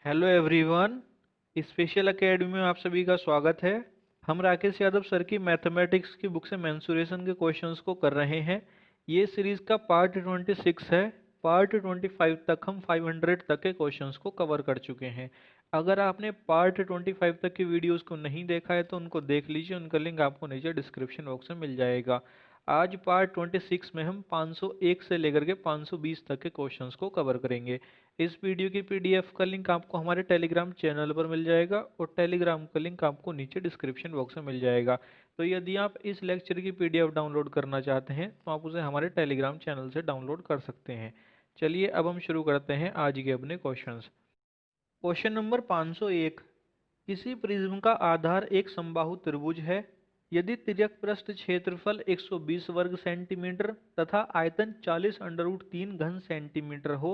Hello everyone. Special academy में आप सभी का स्वागत है। हम राकेश यादव सर की मैथमेटिक्स की बुक से मेंसुरेशन के क्वेश्चंस को कर रहे हैं। ये सीरीज का पार्ट 26 है। पार्ट 25 तक हम 500 तक के क्वेश्चंस को कवर कर चुके हैं। अगर आपने पार्ट 25 तक की वीडियोस को नहीं देखा है तो उनको देख लीजिए, उनका लिंक आपको नीचे डिस्क्रिप्शन बॉक्स में मिल जाएगा। आज पार्ट 26 में हम 501 से लेकर के 520 तक के क्वेश्चंस को कवर करेंगे। इस वीडियो की पीडीएफ का लिंक आपको हमारे टेलीग्राम चैनल पर मिल जाएगा और टेलीग्राम का लिंक आपको नीचे डिस्क्रिप्शन बॉक्स में मिल जाएगा। तो यदि आप इस लेक्चर की पीडीएफ डाउनलोड करना चाहते हैं तो आप उसे हमारे टेलीग्राम चैनल से डाउनलोड कर सकते हैं। चलिए अब हम शुरू करते हैं आज के अपने क्वेश्चंस। Question number 501। किसी प्रिज्म का आधार एक समबाहु त्रिभुज है। यदि तिर्यक पृष्ठ क्षेत्रफल 120 वर्ग सेंटीमीटर तथा आयतन 40 अंडर रूट 3 घन सेंटीमीटर हो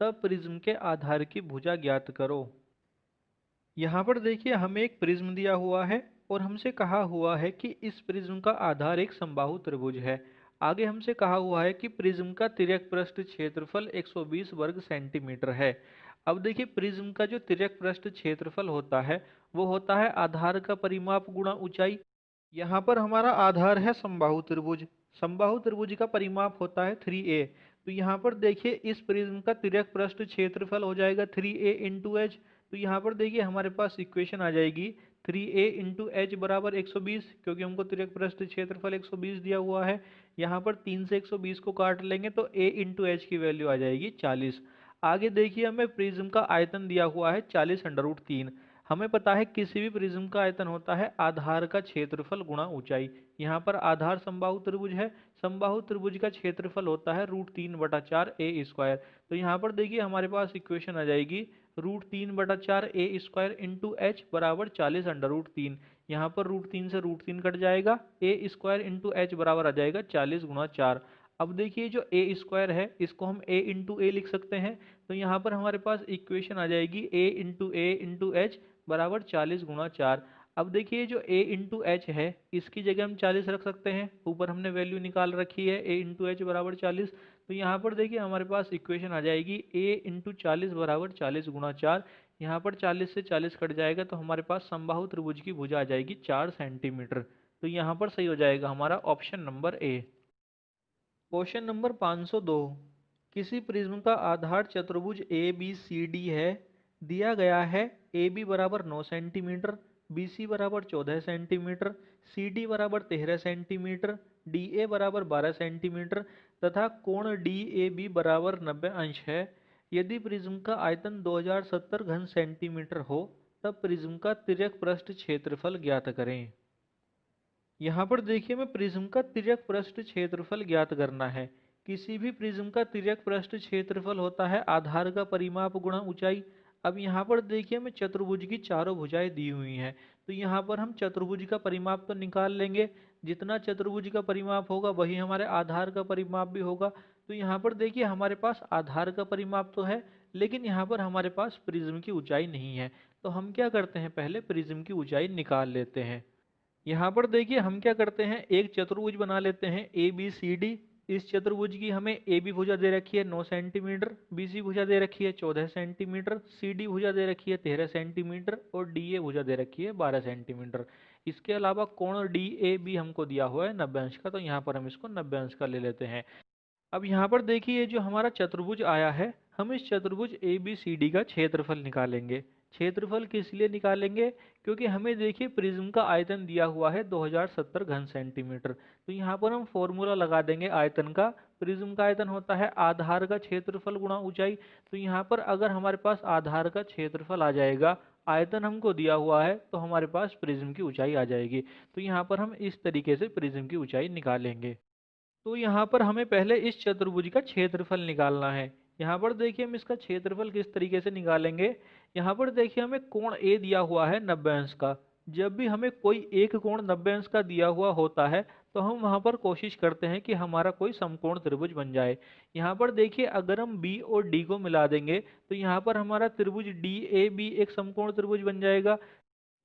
तब प्रिज्म के आधार की भुजा ज्ञात करो। यहाँ पर देखिए हमें एक प्रिज्म दिया हुआ है और हमसे कहा हुआ है कि इस प्रिज्म का आधार एक समबाहु त्रिभुज है। आगे हमसे कहा हुआ है कि प्रिज्म का तिर्यक पृष्ठ क्षेत्रफल 120 वर्ग सेंटीमीटर है। अब देखिए प्रिज्म का जो तिर्यक पृष्ठ क्षेत्रफल होता है वो होता है आधार का परिमाप गुणा ऊंचाई। यहाँ पर हमारा आधार है समबाहु त्रिभुज। समबाहु त्रिभुज का परिमाप होता है 3a। तो यहाँ पर देखिए इस प्रिज्म का तिर्यक पृष्ठ क्षेत्रफल हो जाएगा 3a इंटू एच। तो यहाँ पर देखिए हमारे पास इक्वेशन आ जाएगी 3a इंटू एच बराबर 120, क्योंकि हमको तिर्यक पृष्ठ क्षेत्रफल 120 दिया हुआ है। यहाँ पर 3 से 120 को काट लेंगे तो a इंटू एच की वैल्यू आ जाएगी 40। आगे देखिए हमें प्रिज्म का आयतन दिया हुआ है 40 अंडर रूट 3। हमें पता है किसी भी प्रिज्म का आयतन होता है आधार का क्षेत्रफल गुणा ऊंचाई। यहाँ पर आधार समबाहु त्रिभुज है। समबाहु त्रिभुज का क्षेत्रफल होता है √3/4 ए स्क्वायर। तो यहाँ पर देखिए हमारे पास इक्वेशन आ जाएगी √3/4 ए स्क्वायर इंटू एच बराबर 40 अंडर रूट 3। यहाँ पर √3 से √3 कट जाएगा, ए स्क्वायर इंटू एच बराबर आ जाएगा 40 गुणा 4। अब देखिए जो ए स्क्वायर है इसको हम ए इंटू ए लिख सकते हैं। तो यहाँ पर हमारे पास इक्वेशन आ जाएगी ए इंटू एच बराबर 40 गुणा 4। अब देखिए जो a इंटू एच है इसकी जगह हम 40 रख सकते हैं। ऊपर हमने वैल्यू निकाल रखी है a इंटू एच बराबर 40। तो यहाँ पर देखिए हमारे पास इक्वेशन आ जाएगी a इंटू 40 बराबर 40 गुणा 4। यहाँ पर 40 से 40 कट जाएगा तो हमारे पास समबाहु त्रिभुज की भुजा आ जाएगी 4 सेंटीमीटर। तो यहाँ पर सही हो जाएगा हमारा option number A. Question number 502। किसी प्रिज्म का आधार चतुर्भुज ए बी सी डी है। दिया गया है ए बी बराबर 9 सेंटीमीटर, बी सी बराबर 14 सेंटीमीटर, सी डी बराबर 13 सेंटीमीटर, डी ए बराबर 12 सेंटीमीटर तथा कोण डी ए बी बराबर 90 अंश है। यदि प्रिज्म का आयतन 2070 घन सेंटीमीटर हो तब प्रिज्म का तिर्यक पृष्ठ क्षेत्रफल ज्ञात करें। यहाँ पर देखिए हमें प्रिज्म का तिर्यक पृष्ठ क्षेत्रफल ज्ञात करना है। किसी भी प्रिज्म का तिर्यक पृष्ठ क्षेत्रफल होता है आधार का परिमाप गुणा ऊंचाई। अब यहाँ पर देखिए हमें चतुर्भुज की चारों भुजाएं दी हुई हैं। तो यहाँ पर हम चतुर्भुज का परिमाप तो निकाल लेंगे। जितना चतुर्भुज का परिमाप होगा वही हमारे आधार का परिमाप भी होगा। तो यहाँ पर देखिए हमारे पास आधार का परिमाप तो है, लेकिन यहाँ पर हमारे पास प्रिज्म की ऊंचाई नहीं है। तो हम क्या करते हैं, पहले प्रिज्म की ऊंचाई निकाल लेते हैं। यहाँ पर देखिए हम क्या करते हैं, एक चतुर्भुज बना लेते हैं ए बी सी डी। इस चतुर्भुज की हमें ए बी भुजा दे रखी है 9 सेंटीमीटर, बी सी भुजा दे रखी है 14 सेंटीमीटर, सी डी भुजा दे रखी है 13 सेंटीमीटर और डी ए भुजा दे रखी है 12 सेंटीमीटर। इसके अलावा कोण डी ए बी हमको दिया हुआ है 90 अंश का, तो यहाँ पर हम इसको 90 अंश का ले लेते हैं। अब यहाँ पर देखिए जो हमारा चतुर्भुज आया है, हम इस चतुर्भुज ए बी सी डी का क्षेत्रफल निकालेंगे। क्षेत्रफल किस लिए निकालेंगे, क्योंकि हमें देखिए प्रिज्म का आयतन दिया हुआ है 2070 घन सेंटीमीटर। तो यहाँ पर हम फॉर्मूला लगा देंगे आयतन का। प्रिज्म का आयतन होता है आधार का क्षेत्रफल गुणा ऊंचाई। तो यहाँ पर अगर हमारे पास आधार का क्षेत्रफल आ जाएगा, आयतन हमको दिया हुआ है, तो हमारे पास प्रिज्म की ऊंचाई आ जाएगी। तो यहाँ पर हम इस तरीके से प्रिज्म की ऊंचाई निकालेंगे। तो यहाँ पर हमें पहले इस चतुर्भुज का क्षेत्रफल निकालना है। यहाँ पर देखिए हम इसका क्षेत्रफल किस तरीके से निकालेंगे। यहाँ पर देखिए हमें कोण ए दिया हुआ है 90 अंश का। जब भी हमें कोई एक कोण 90 अंश का दिया हुआ होता है तो हम वहाँ पर कोशिश करते हैं कि हमारा कोई समकोण त्रिभुज बन जाए। यहाँ पर देखिए अगर हम बी और डी को मिला देंगे तो यहाँ पर हमारा त्रिभुज डी ए बी एक समकोण त्रिभुज बन जाएगा।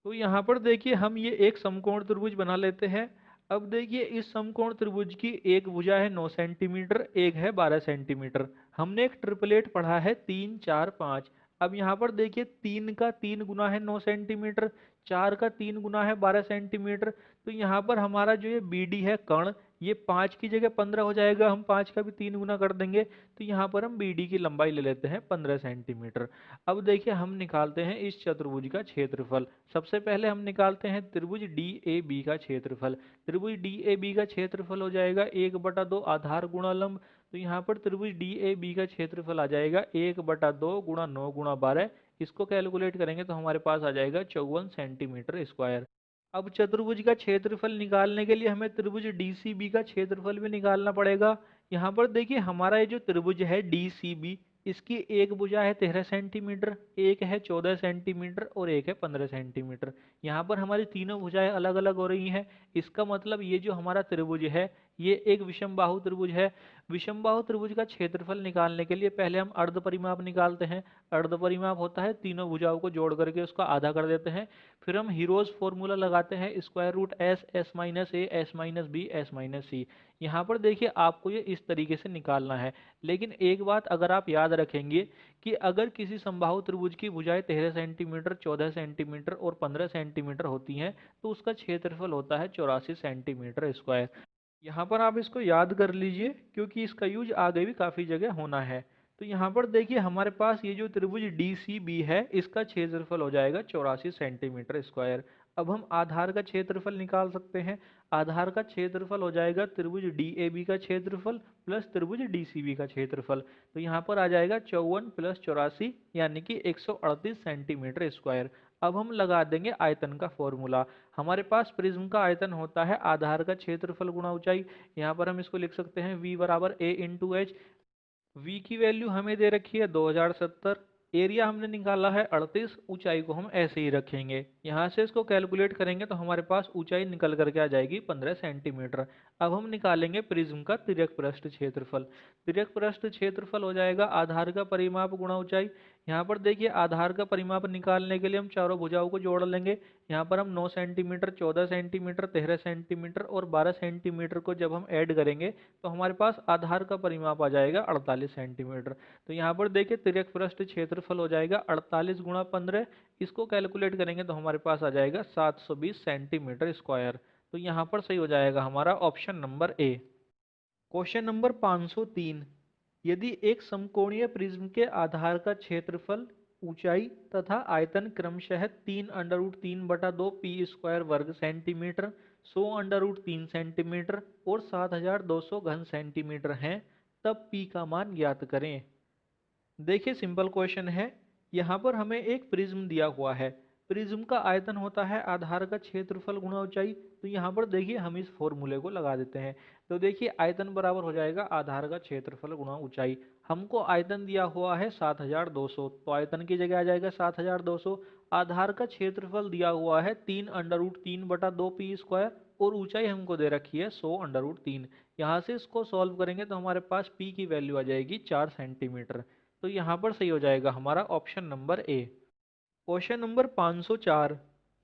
तो यहाँ पर देखिए हम ये एक समकोण त्रिभुज बना लेते हैं। अब देखिए इस समकोण त्रिभुज की एक भुजा है 9 सेंटीमीटर, एक है 12 सेंटीमीटर। हमने एक ट्रिपलेट पढ़ा है 3 4 5। अब यहाँ पर देखिए 3 का 3 गुना है 9 सेंटीमीटर, 4 का 3 गुना है 12 सेंटीमीटर। तो यहाँ पर हमारा जो ये बी डी है कर्ण, ये 5 की जगह 15 हो जाएगा, हम 5 का भी 3 गुना कर देंगे। तो यहाँ पर हम बी डी की लंबाई ले लेते हैं 15 सेंटीमीटर। अब देखिए हम निकालते हैं इस चतुर्भुज का क्षेत्रफल। सबसे पहले हम निकालते हैं त्रिभुज डी ए बी का क्षेत्रफल। त्रिभुज डी ए बी का क्षेत्रफल हो जाएगा 1/2 आधार गुणा लंब। तो यहाँ पर त्रिभुज डी ए बी का क्षेत्रफल आ जाएगा 1/2 गुणा 9 गुणा 12। इसको कैलकुलेट करेंगे तो हमारे पास आ जाएगा 54 सेंटीमीटर स्क्वायर। अब चतुर्भुज का क्षेत्रफल निकालने के लिए हमें त्रिभुज डीसीबी का क्षेत्रफल भी निकालना पड़ेगा। यहाँ पर देखिए हमारा ये जो त्रिभुज है डीसीबी, इसकी एक भुजा है 13 सेंटीमीटर, एक है 14 सेंटीमीटर और एक है 15 सेंटीमीटर। यहाँ पर हमारी तीनों भुजाएं अलग अलग हो रही हैं। इसका मतलब ये जो हमारा त्रिभुज है ये एक विषमबाहु त्रिभुज है। विषमबाहु त्रिभुज का क्षेत्रफल निकालने के लिए पहले हम अर्ध परिमाप निकालते हैं। अर्ध परिमाप होता है तीनों भुजाओं को जोड़ करके उसका आधा कर देते हैं। फिर हम हीरोज फॉर्मूला लगाते हैं, square root s, s minus a, s minus b, s minus c. यहाँ पर देखिए आपको ये इस तरीके से निकालना है। लेकिन एक बात अगर आप याद रखेंगे कि अगर किसी समबाहु त्रिभुज की भुजाएं 13 सेंटीमीटर, 14 सेंटीमीटर और 15 सेंटीमीटर होती हैं तो उसका क्षेत्रफल होता है 84 सेंटीमीटर स्क्वायर। यहाँ पर आप इसको याद कर लीजिए क्योंकि इसका यूज आगे भी काफी जगह होना है। तो यहाँ पर देखिए हमारे पास ये जो त्रिभुज डी सी बी है इसका क्षेत्रफल हो जाएगा 84 सेंटीमीटर स्क्वायर। अब हम आधार का क्षेत्रफल निकाल सकते हैं। आधार का क्षेत्रफल हो जाएगा त्रिभुज डी ए बी का क्षेत्रफल प्लस त्रिभुज डी सी बी का क्षेत्रफल। तो यहाँ पर आ जाएगा 54 प्लस 84 यानी कि 138 सेंटीमीटर स्क्वायर। अब हम लगा देंगे आयतन का फॉर्मूला। हमारे पास प्रिज्म का आयतन होता है आधार का क्षेत्रफल गुणा ऊंचाई। यहाँ पर हम इसको लिख सकते हैं V बराबर A इंटू एच। V की वैल्यू हमें दे रखी है 2070, एरिया हमने निकाला है 38, ऊंचाई को हम ऐसे ही रखेंगे। यहाँ से इसको कैलकुलेट करेंगे तो हमारे पास ऊंचाई निकल करके आ जाएगी 15 सेंटीमीटर। अब हम निकालेंगे प्रिज्म का तिर्यक पृष्ठ क्षेत्रफल। तिर्यक पृष्ठ क्षेत्रफल हो जाएगा आधार का परिमाप गुणा ऊंचाई। यहाँ पर देखिए आधार का परिमाप निकालने के लिए हम चारों भुजाओं को जोड़ लेंगे। यहाँ पर हम 9 सेंटीमीटर, 14 सेंटीमीटर, 13 सेंटीमीटर और 12 सेंटीमीटर को जब हम ऐड करेंगे तो हमारे पास आधार का परिमाप आ जाएगा 48 सेंटीमीटर। तो यहाँ पर देखिए तिर्यक पृष्ठ क्षेत्रफल हो जाएगा 48 गुणा 15। इसको कैलकुलेट करेंगे तो हमारे पास आ जाएगा 720 सेंटीमीटर स्क्वायर। तो यहाँ पर सही हो जाएगा हमारा option number A. Question number 503, यदि एक समकोणीय प्रिज्म के आधार का क्षेत्रफल, ऊंचाई तथा आयतन क्रमशः 3√3/2 पी स्क्वायर वर्ग सेंटीमीटर, 100√3 सेंटीमीटर और 7200 घन सेंटीमीटर हैं, तब पी का मान ज्ञात करें। देखिए सिंपल क्वेश्चन है। यहाँ पर हमें एक प्रिज्म दिया हुआ है। प्रिज्म का आयतन होता है आधार का क्षेत्रफल गुणा ऊंचाई। तो यहाँ पर देखिए हम इस फॉर्मूले को लगा देते हैं। तो देखिए आयतन बराबर हो जाएगा आधार का क्षेत्रफल गुणा ऊंचाई। हमको आयतन दिया हुआ है 7200, तो आयतन की जगह आ जाएगा 7200। आधार का क्षेत्रफल दिया हुआ है 3√3/2 पी स्क्वायर और ऊंचाई हमको दे रखी है 100√3। यहाँ से इसको सॉल्व करेंगे तो हमारे पास पी की वैल्यू आ जाएगी 4 सेंटीमीटर। तो यहाँ पर सही हो जाएगा हमारा option number A. Question number 504,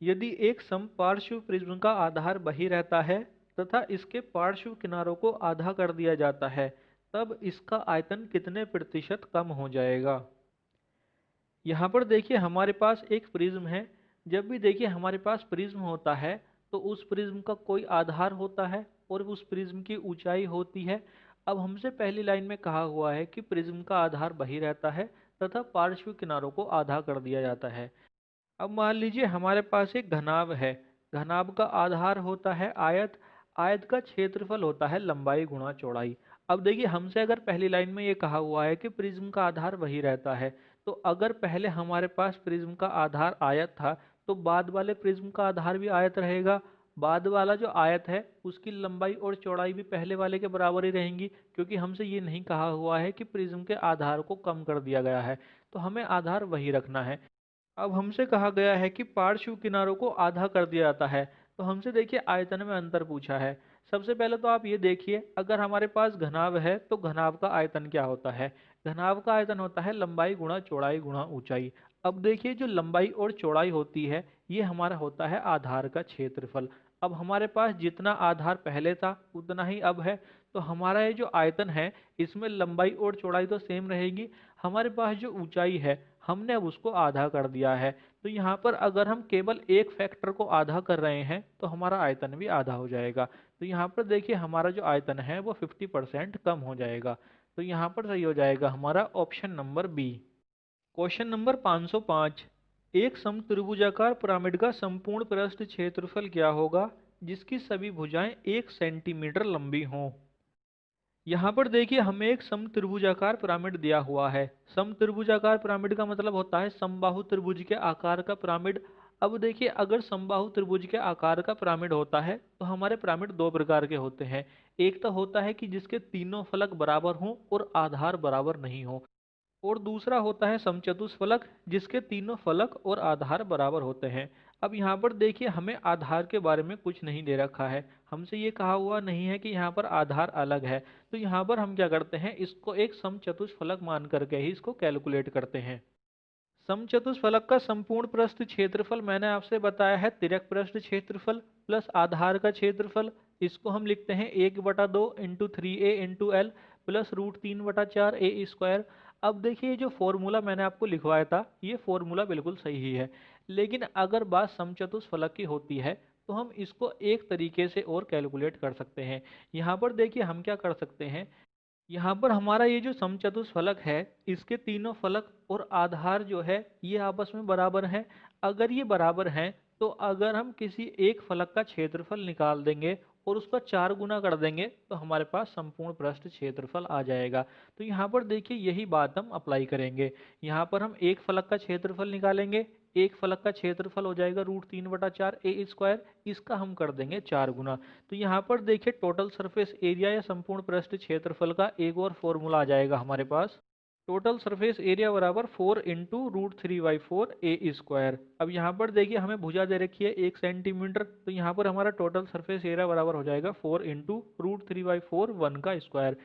यदि एक समपार्श्व प्रिज्म का आधार बही रहता है तथा इसके पार्श्व किनारों को आधा कर दिया जाता है, तब इसका आयतन कितने प्रतिशत कम हो जाएगा। यहाँ पर देखिए हमारे पास एक प्रिज्म है। जब भी देखिए हमारे पास प्रिज्म होता है तो उस प्रिज्म का कोई आधार होता है और उस प्रिज्म की ऊंचाई होती है। अब हमसे पहली लाइन में कहा हुआ है कि प्रिज्म का आधार बही रहता है तथा पार्श्व किनारों को आधा कर दिया जाता है। अब मान लीजिए हमारे पास एक घनाभ है। घनाभ का आधार होता है आयत। आयत का क्षेत्रफल होता है लंबाई गुणा चौड़ाई। अब देखिए हमसे अगर पहली लाइन में ये कहा हुआ है कि प्रिज्म का आधार वही रहता है, तो अगर पहले हमारे पास प्रिज्म का आधार आयत था तो बाद वाले प्रिज्म का आधार भी आयत रहेगा। बाद वाला जो आयत है उसकी लंबाई और चौड़ाई भी पहले वाले के बराबर ही रहेंगी, क्योंकि हमसे ये नहीं कहा हुआ है कि प्रिज्म के आधार को कम कर दिया गया है, तो हमें आधार वही रखना है। अब हमसे कहा गया है कि पार्श्व किनारों को आधा कर दिया जाता है, तो हमसे देखिए आयतन में अंतर पूछा है। सबसे पहले तो आप ये देखिए, अगर हमारे पास घनाभ है तो घनाभ का आयतन क्या होता है। घनाभ का आयतन होता है लंबाई गुणा चौड़ाई गुणा ऊंचाई। अब देखिए जो लंबाई और चौड़ाई होती है ये हमारा होता है आधार का क्षेत्रफल। अब हमारे पास जितना आधार पहले था उतना ही अब है, तो हमारा ये जो आयतन है इसमें लंबाई और चौड़ाई तो सेम रहेगी। हमारे पास जो ऊंचाई है हमने अब उसको आधा कर दिया है। तो यहाँ पर अगर हम केवल एक फैक्टर को आधा कर रहे हैं तो हमारा आयतन भी आधा हो जाएगा। तो यहाँ पर देखिए हमारा जो आयतन है वो 50% कम हो जाएगा। तो यहाँ पर सही हो जाएगा हमारा option number B. Question number 505। एक समत्रिभुजाकार पिरामिड का संपूर्ण पृष्ठ क्षेत्रफल क्या होगा जिसकी सभी भुजाएं 1 सेंटीमीटर लंबी हों। यहाँ पर देखिए हमें एक समत्रिभुजाकार पिरामिड दिया हुआ है। समत्रिभुजाकार पिरामिड का मतलब होता है समबाहु त्रिभुज के आकार का पिरामिड। अब देखिए अगर समबाहु त्रिभुज के आकार का पिरामिड होता है तो हमारे पिरामिड दो प्रकार के होते हैं। एक तो होता है कि जिसके तीनों फलक बराबर हों और आधार बराबर नहीं हो, और दूसरा होता है समचतुष्फलक जिसके तीनों फलक और आधार बराबर होते हैं। अब यहाँ पर देखिए हमें आधार के बारे में कुछ नहीं दे रखा है, हमसे ये कहा हुआ नहीं है कि यहाँ पर आधार अलग है। तो यहाँ पर हम क्या करते हैं, इसको एक समचतुष्फलक मान करके ही इसको कैलकुलेट करते हैं। समचतुष्फलक का संपूर्ण पृष्ठ क्षेत्रफल मैंने आपसे बताया है तिर्यक पृष्ठ क्षेत्रफल प्लस आधार का क्षेत्रफल। इसको हम लिखते हैं 1/2 into 3a into L plus √3/4 ए स्क्वायर। अब देखिए ये जो फॉर्मूला मैंने आपको लिखवाया था ये फॉर्मूला बिल्कुल सही ही है, लेकिन अगर बात समचतुष्फलक की होती है तो हम इसको एक तरीके से और कैलकुलेट कर सकते हैं। यहाँ पर देखिए हम क्या कर सकते हैं, यहाँ पर हमारा ये जो समचतुष्फलक है इसके तीनों फलक और आधार जो है ये आपस में बराबर हैं। अगर ये बराबर हैं तो अगर हम किसी एक फलक का क्षेत्रफल निकाल देंगे और उसका 4 गुना कर देंगे तो हमारे पास संपूर्ण पृष्ठ क्षेत्रफल आ जाएगा। तो यहाँ पर देखिए यही बात हम अप्लाई करेंगे। यहाँ पर हम एक फलक का क्षेत्रफल निकालेंगे, एक फलक का क्षेत्रफल हो जाएगा √3/4 ए स्क्वायर, इसका हम कर देंगे 4 गुना। तो यहाँ पर देखिए टोटल सरफेस एरिया या संपूर्ण पृष्ठ क्षेत्रफल का एक और फॉर्मूला आ जाएगा हमारे पास। टोटल सरफेस एरिया बराबर 4 इंटू √3/4 ए स्क्वायर। अब यहाँ पर देखिए हमें भुजा दे रखी है 1 सेंटीमीटर, तो यहाँ पर हमारा टोटल सरफेस एरिया बराबर हो जाएगा 4 इंटू √3/4 1 का स्क्वायर।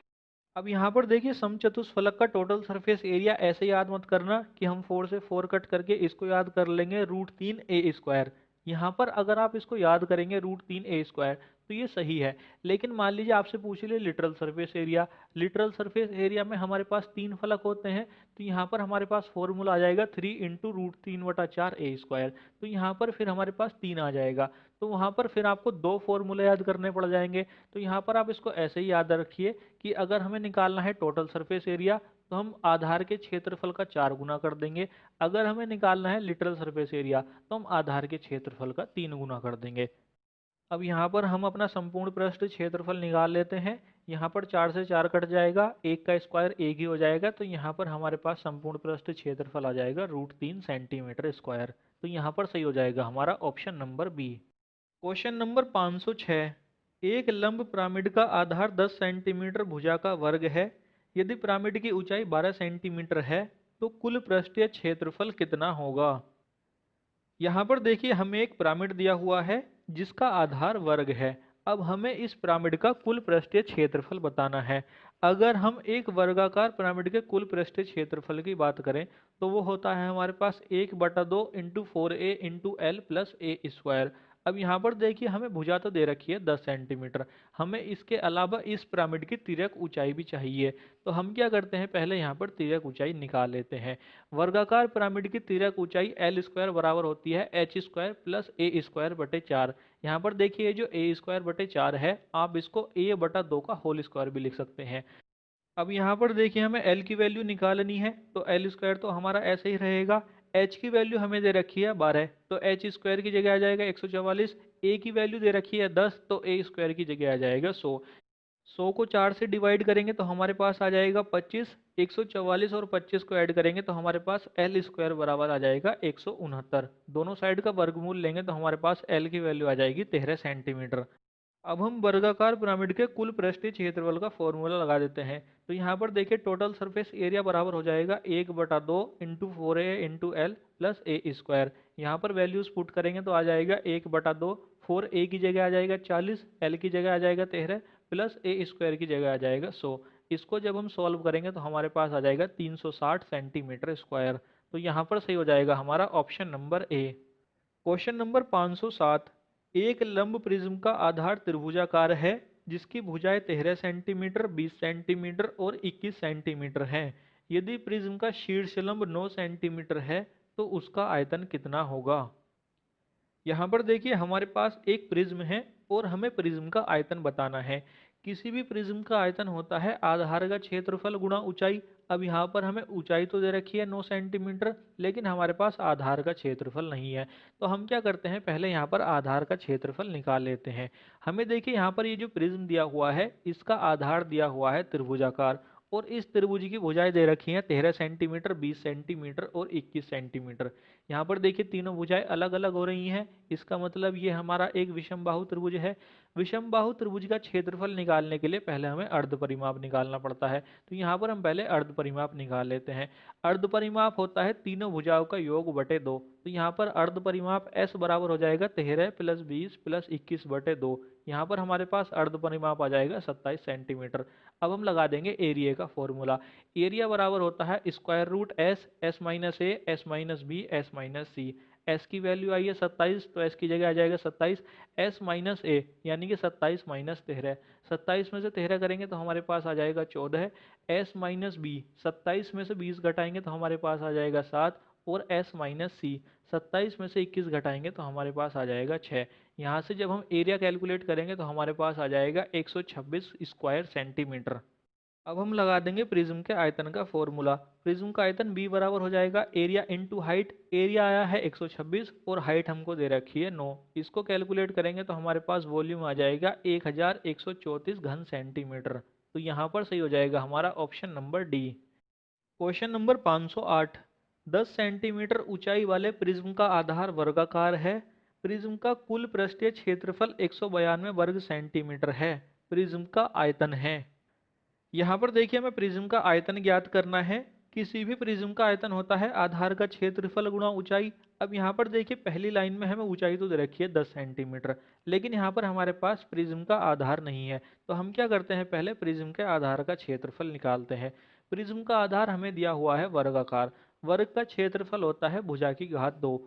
अब यहाँ पर देखिए समचतुष्फलक का टोटल सरफेस एरिया ऐसे याद मत करना कि हम 4 से 4 कट करके इसको याद कर लेंगे √3a²। यहाँ पर अगर आप इसको याद करेंगे √3a² तो ये सही है, लेकिन मान लीजिए आपसे पूछ ले literal surface area. Literal surface area में हमारे पास 3 फलक होते हैं, तो यहाँ पर हमारे पास फॉर्मूला आ जाएगा 3 इंटू √3/4a²। तो यहाँ पर फिर हमारे पास 3 आ जाएगा, तो वहाँ पर फिर आपको दो फॉर्मूले याद करने पड़ जाएंगे। तो यहाँ पर आप इसको ऐसे ही याद रखिए कि अगर हमें निकालना है टोटल सरफेस एरिया तो हम आधार के क्षेत्रफल का 4 गुना कर देंगे। अगर हमें निकालना है लिटरल सरफेस एरिया तो हम आधार के क्षेत्रफल का 3 गुना कर देंगे। अब यहाँ पर हम अपना संपूर्ण पृष्ठ क्षेत्रफल निकाल लेते हैं। यहाँ पर 4 से 4 कट जाएगा, एक का स्क्वायर एक ही हो जाएगा, तो यहाँ पर हमारे पास संपूर्ण पृष्ठ क्षेत्रफल आ जाएगा √3 सेंटीमीटर²। तो यहाँ पर सही हो जाएगा हमारा option number B. Question number 506। एक लंब पिरामिड का आधार 10 सेंटीमीटर भुजा का वर्ग है। यदि पिरामिड की ऊंचाई 12 सेंटीमीटर है तो कुल पृष्ठीय क्षेत्रफल कितना होगा। यहाँ पर देखिए हमें एक पिरामिड दिया हुआ है जिसका आधार वर्ग है। अब हमें इस पिरामिड का कुल पृष्ठीय क्षेत्रफल बताना है। अगर हम एक वर्गाकार पिरामिड के कुल पृष्ठीय क्षेत्रफल की बात करें तो वो होता है हमारे पास 1/2 into 4a into L plus A square. अब यहाँ पर देखिए हमें भुजा तो दे रखी है 10 सेंटीमीटर, हमें इसके अलावा इस पिरामिड की तिर्यक ऊंचाई भी चाहिए। तो हम क्या करते हैं, पहले यहाँ पर तिर्यक ऊंचाई निकाल लेते हैं। वर्गाकार पिरामिड की तिर्यक ऊंचाई एल स्क्वायर बराबर होती है H square plus A square बटे 4। यहाँ पर देखिए जो ए स्क्वायर बटे 4 है आप इसको a/2 का होल स्क्वायर भी लिख सकते हैं। अब यहाँ पर देखिए हमें L की वैल्यू निकालनी है, तो एल स्क्वायर तो हमारा ऐसे ही रहेगा। H की वैल्यू हमें दे रखी है 12, तो एच स्क्वायर की जगह आ जाएगा 144। A की वैल्यू दे रखी है 10, तो ए स्क्वायर की जगह आ जाएगा 100। 100 को 4 से डिवाइड करेंगे तो हमारे पास आ जाएगा 25। 144 और 25 को ऐड करेंगे तो हमारे पास एल स्क्वायर बराबर आ जाएगा 169। दोनों साइड का वर्गमूल लेंगे तो हमारे पास एल की वैल्यू आ जाएगी 13 सेंटीमीटर। अब हम वर्गाकार पिरामिड के कुल पृष्ठीय क्षेत्रफल का फॉर्मूला लगा देते हैं। तो यहाँ पर देखिए टोटल सरफेस एरिया बराबर हो जाएगा 1/2 into 4a into L plus A square. यहाँ पर वैल्यूज पुट करेंगे तो आ जाएगा 1/2, 4a की जगह आ जाएगा 40, एल की जगह आ जाएगा 13 प्लस ए स्क्वायर की जगह आ जाएगा 100। इसको जब हम सॉल्व करेंगे तो हमारे पास आ जाएगा 360 सेंटीमीटर स्क्वायर। तो यहाँ पर सही हो जाएगा हमारा option number A. Question number 507। एक लंब प्रिज्म का आधार त्रिभुजाकार है जिसकी भुजाएं 13 सेंटीमीटर, 20 सेंटीमीटर और 21 सेंटीमीटर हैं। यदि प्रिज्म का शीर्ष लंब 9 सेंटीमीटर है तो उसका आयतन कितना होगा। यहाँ पर देखिए हमारे पास एक प्रिज्म है और हमें प्रिज्म का आयतन बताना है। किसी भी प्रिज्म का आयतन होता है आधार का क्षेत्रफल गुणा ऊंचाई। अब यहाँ पर हमें ऊंचाई तो दे रखी है 9 सेंटीमीटर, लेकिन हमारे पास आधार का क्षेत्रफल नहीं है। तो हम क्या करते हैं, पहले यहाँ पर आधार का क्षेत्रफल निकाल लेते हैं। हमें देखिए यहाँ पर ये जो प्रिज्म दिया हुआ है इसका आधार दिया हुआ है त्रिभुजाकार, और इस त्रिभुज की भुजाएं दे रखी हैं 13 सेंटीमीटर, 20 सेंटीमीटर और 21 सेंटीमीटर। यहाँ पर देखिए तीनों भुजाएं अलग अलग हो रही हैं, इसका मतलब ये हमारा एक विषमबाहु त्रिभुज है। विषमबाहु त्रिभुज का क्षेत्रफल निकालने के लिए पहले हमें अर्ध परिमाप निकालना पड़ता है। तो यहाँ पर हम पहले अर्ध परिमाप निकाल लेते हैं। अर्ध परिमाप होता है तीनों भुजाओं का योग बटे 2। तो यहाँ पर अर्ध परिमाप S बराबर हो जाएगा 13 प्लस 20 प्लस 21 बटे 2। यहाँ पर हमारे पास अर्ध परिमाप आ जाएगा 27 सेंटीमीटर। अब हम लगा देंगे एरिया का फॉर्मूला। एरिया बराबर होता है square root s minus a, s minus b, s minus c. एस की वैल्यू आई है 27, तो एस की जगह आ जाएगा 27। एस माइनस ए यानी कि 27 माइनस 13। 27 में से 13 करेंगे तो हमारे पास आ जाएगा 14। एस माइनस बी, 27 में से 20 घटाएंगे तो हमारे पास आ जाएगा 7। और एस माइनस सी, 27 में से 21 घटाएंगे तो हमारे पास आ जाएगा 6। यहाँ से जब हम एरिया कैलकुलेट करेंगे तो हमारे पास आ जाएगा 126 स्क्वायर सेंटीमीटर। अब हम लगा देंगे प्रिज्म के आयतन का फॉर्मूला। प्रिज्म का आयतन B बराबर हो जाएगा एरिया इंटू हाइट। एरिया आया है 126 और हाइट हमको दे रखी है 9। इसको कैलकुलेट करेंगे तो हमारे पास वॉल्यूम आ जाएगा 1134 घन सेंटीमीटर। तो यहाँ पर सही हो जाएगा हमारा option number D. Question number 508। 10 centimetre ऊंचाई वाले प्रिज्म का आधार वर्गाकार है। प्रिज्म का कुल पृष्ठीय क्षेत्रफल 192 वर्ग सेंटीमीटर है। प्रिज्म का आयतन है। यहाँ पर देखिए हमें प्रिज्म का आयतन ज्ञात करना है। किसी भी प्रिज्म का आयतन होता है आधार का क्षेत्रफल गुणा ऊंचाई। अब यहाँ पर देखिए पहली लाइन में हमें ऊंचाई तो दे रखी है 10 सेंटीमीटर, लेकिन यहाँ पर हमारे पास प्रिज्म का आधार नहीं है। तो हम क्या करते हैं, पहले प्रिज्म के आधार का क्षेत्रफल निकालते हैं। प्रिज्म का आधार हमें दिया हुआ है वर्गाकार। वर्ग का क्षेत्रफल होता है भुजा की घात 2।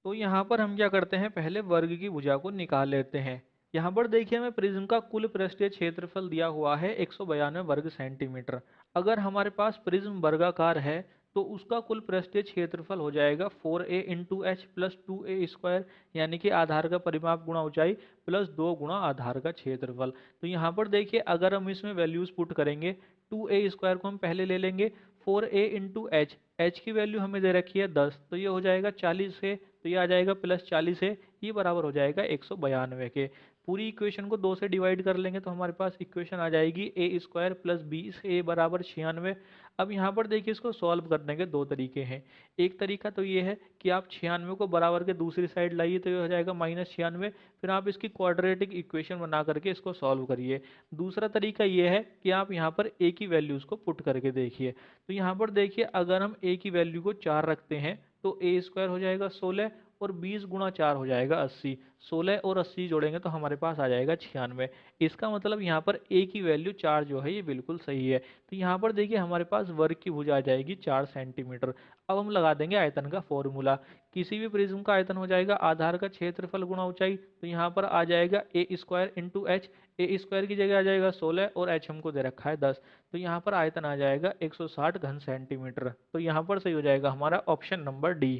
तो यहाँ पर हम क्या करते हैं, पहले वर्ग की भुजा को निकाल लेते हैं। यहाँ पर देखिए हमें प्रिज्म का कुल पृष्ठीय क्षेत्रफल दिया हुआ है 192 वर्ग सेंटीमीटर। अगर हमारे पास प्रिज्म वर्गाकार है तो उसका कुल पृष्ठीय क्षेत्रफल हो जाएगा 4a into H plus 2a square, यानी कि आधार का परिमाप गुणा ऊंचाई प्लस 2 गुणा आधार का क्षेत्रफल। तो यहाँ पर देखिए अगर हम इसमें वैल्यूज पुट करेंगे, 2a स्क्वायर को हम पहले ले लेंगे, 4a इंटू एच, एच की वैल्यू हमें दे रखी है 10, तो ये हो जाएगा 40 से, तो ये आ जाएगा प्लस 40 है, ये बराबर हो जाएगा 192 के। पूरी इक्वेशन को 2 से डिवाइड कर लेंगे तो हमारे पास इक्वेशन आ जाएगी ए स्क्वायर प्लस 20a बराबर 96। अब यहाँ पर देखिए इसको सॉल्व करने के दो तरीके हैं। एक तरीका तो ये है कि आप 96 को बराबर के दूसरी साइड लाइए तो ये हो जाएगा -96। फिर आप इसकी क्वाड्रेटिक इक्वेशन बना करके इसको सॉल्व करिए। दूसरा तरीका ये है कि आप यहाँ पर a की वैल्यूज़ को पुट करके देखिए। तो यहाँ पर देखिए अगर हम a की वैल्यू को 4 रखते हैं तो a स्क्वायर हो जाएगा 16 और 20 गुणा 4 हो जाएगा 80। 16 और 80 जोड़ेंगे तो हमारे पास आ जाएगा 96। इसका मतलब यहाँ पर a की वैल्यू 4 जो है ये बिल्कुल सही है। तो यहाँ पर देखिए हमारे पास वर्ग की भुजा आ जाएगी 4 सेंटीमीटर। अब हम लगा देंगे आयतन का फॉर्मूला। किसी भी प्रिज्म का आयतन हो जाएगा आधार का क्षेत्रफल गुणा ऊंचाई। तो यहाँ पर आ जाएगा ए स्क्वायर इंटू एच। ए स्क्वायर की जगह आ जाएगा 16 और एच हमको दे रखा है 10। तो यहाँ पर आयतन आ जाएगा 160 घन सेंटीमीटर। तो यहाँ पर सही हो जाएगा हमारा option number D.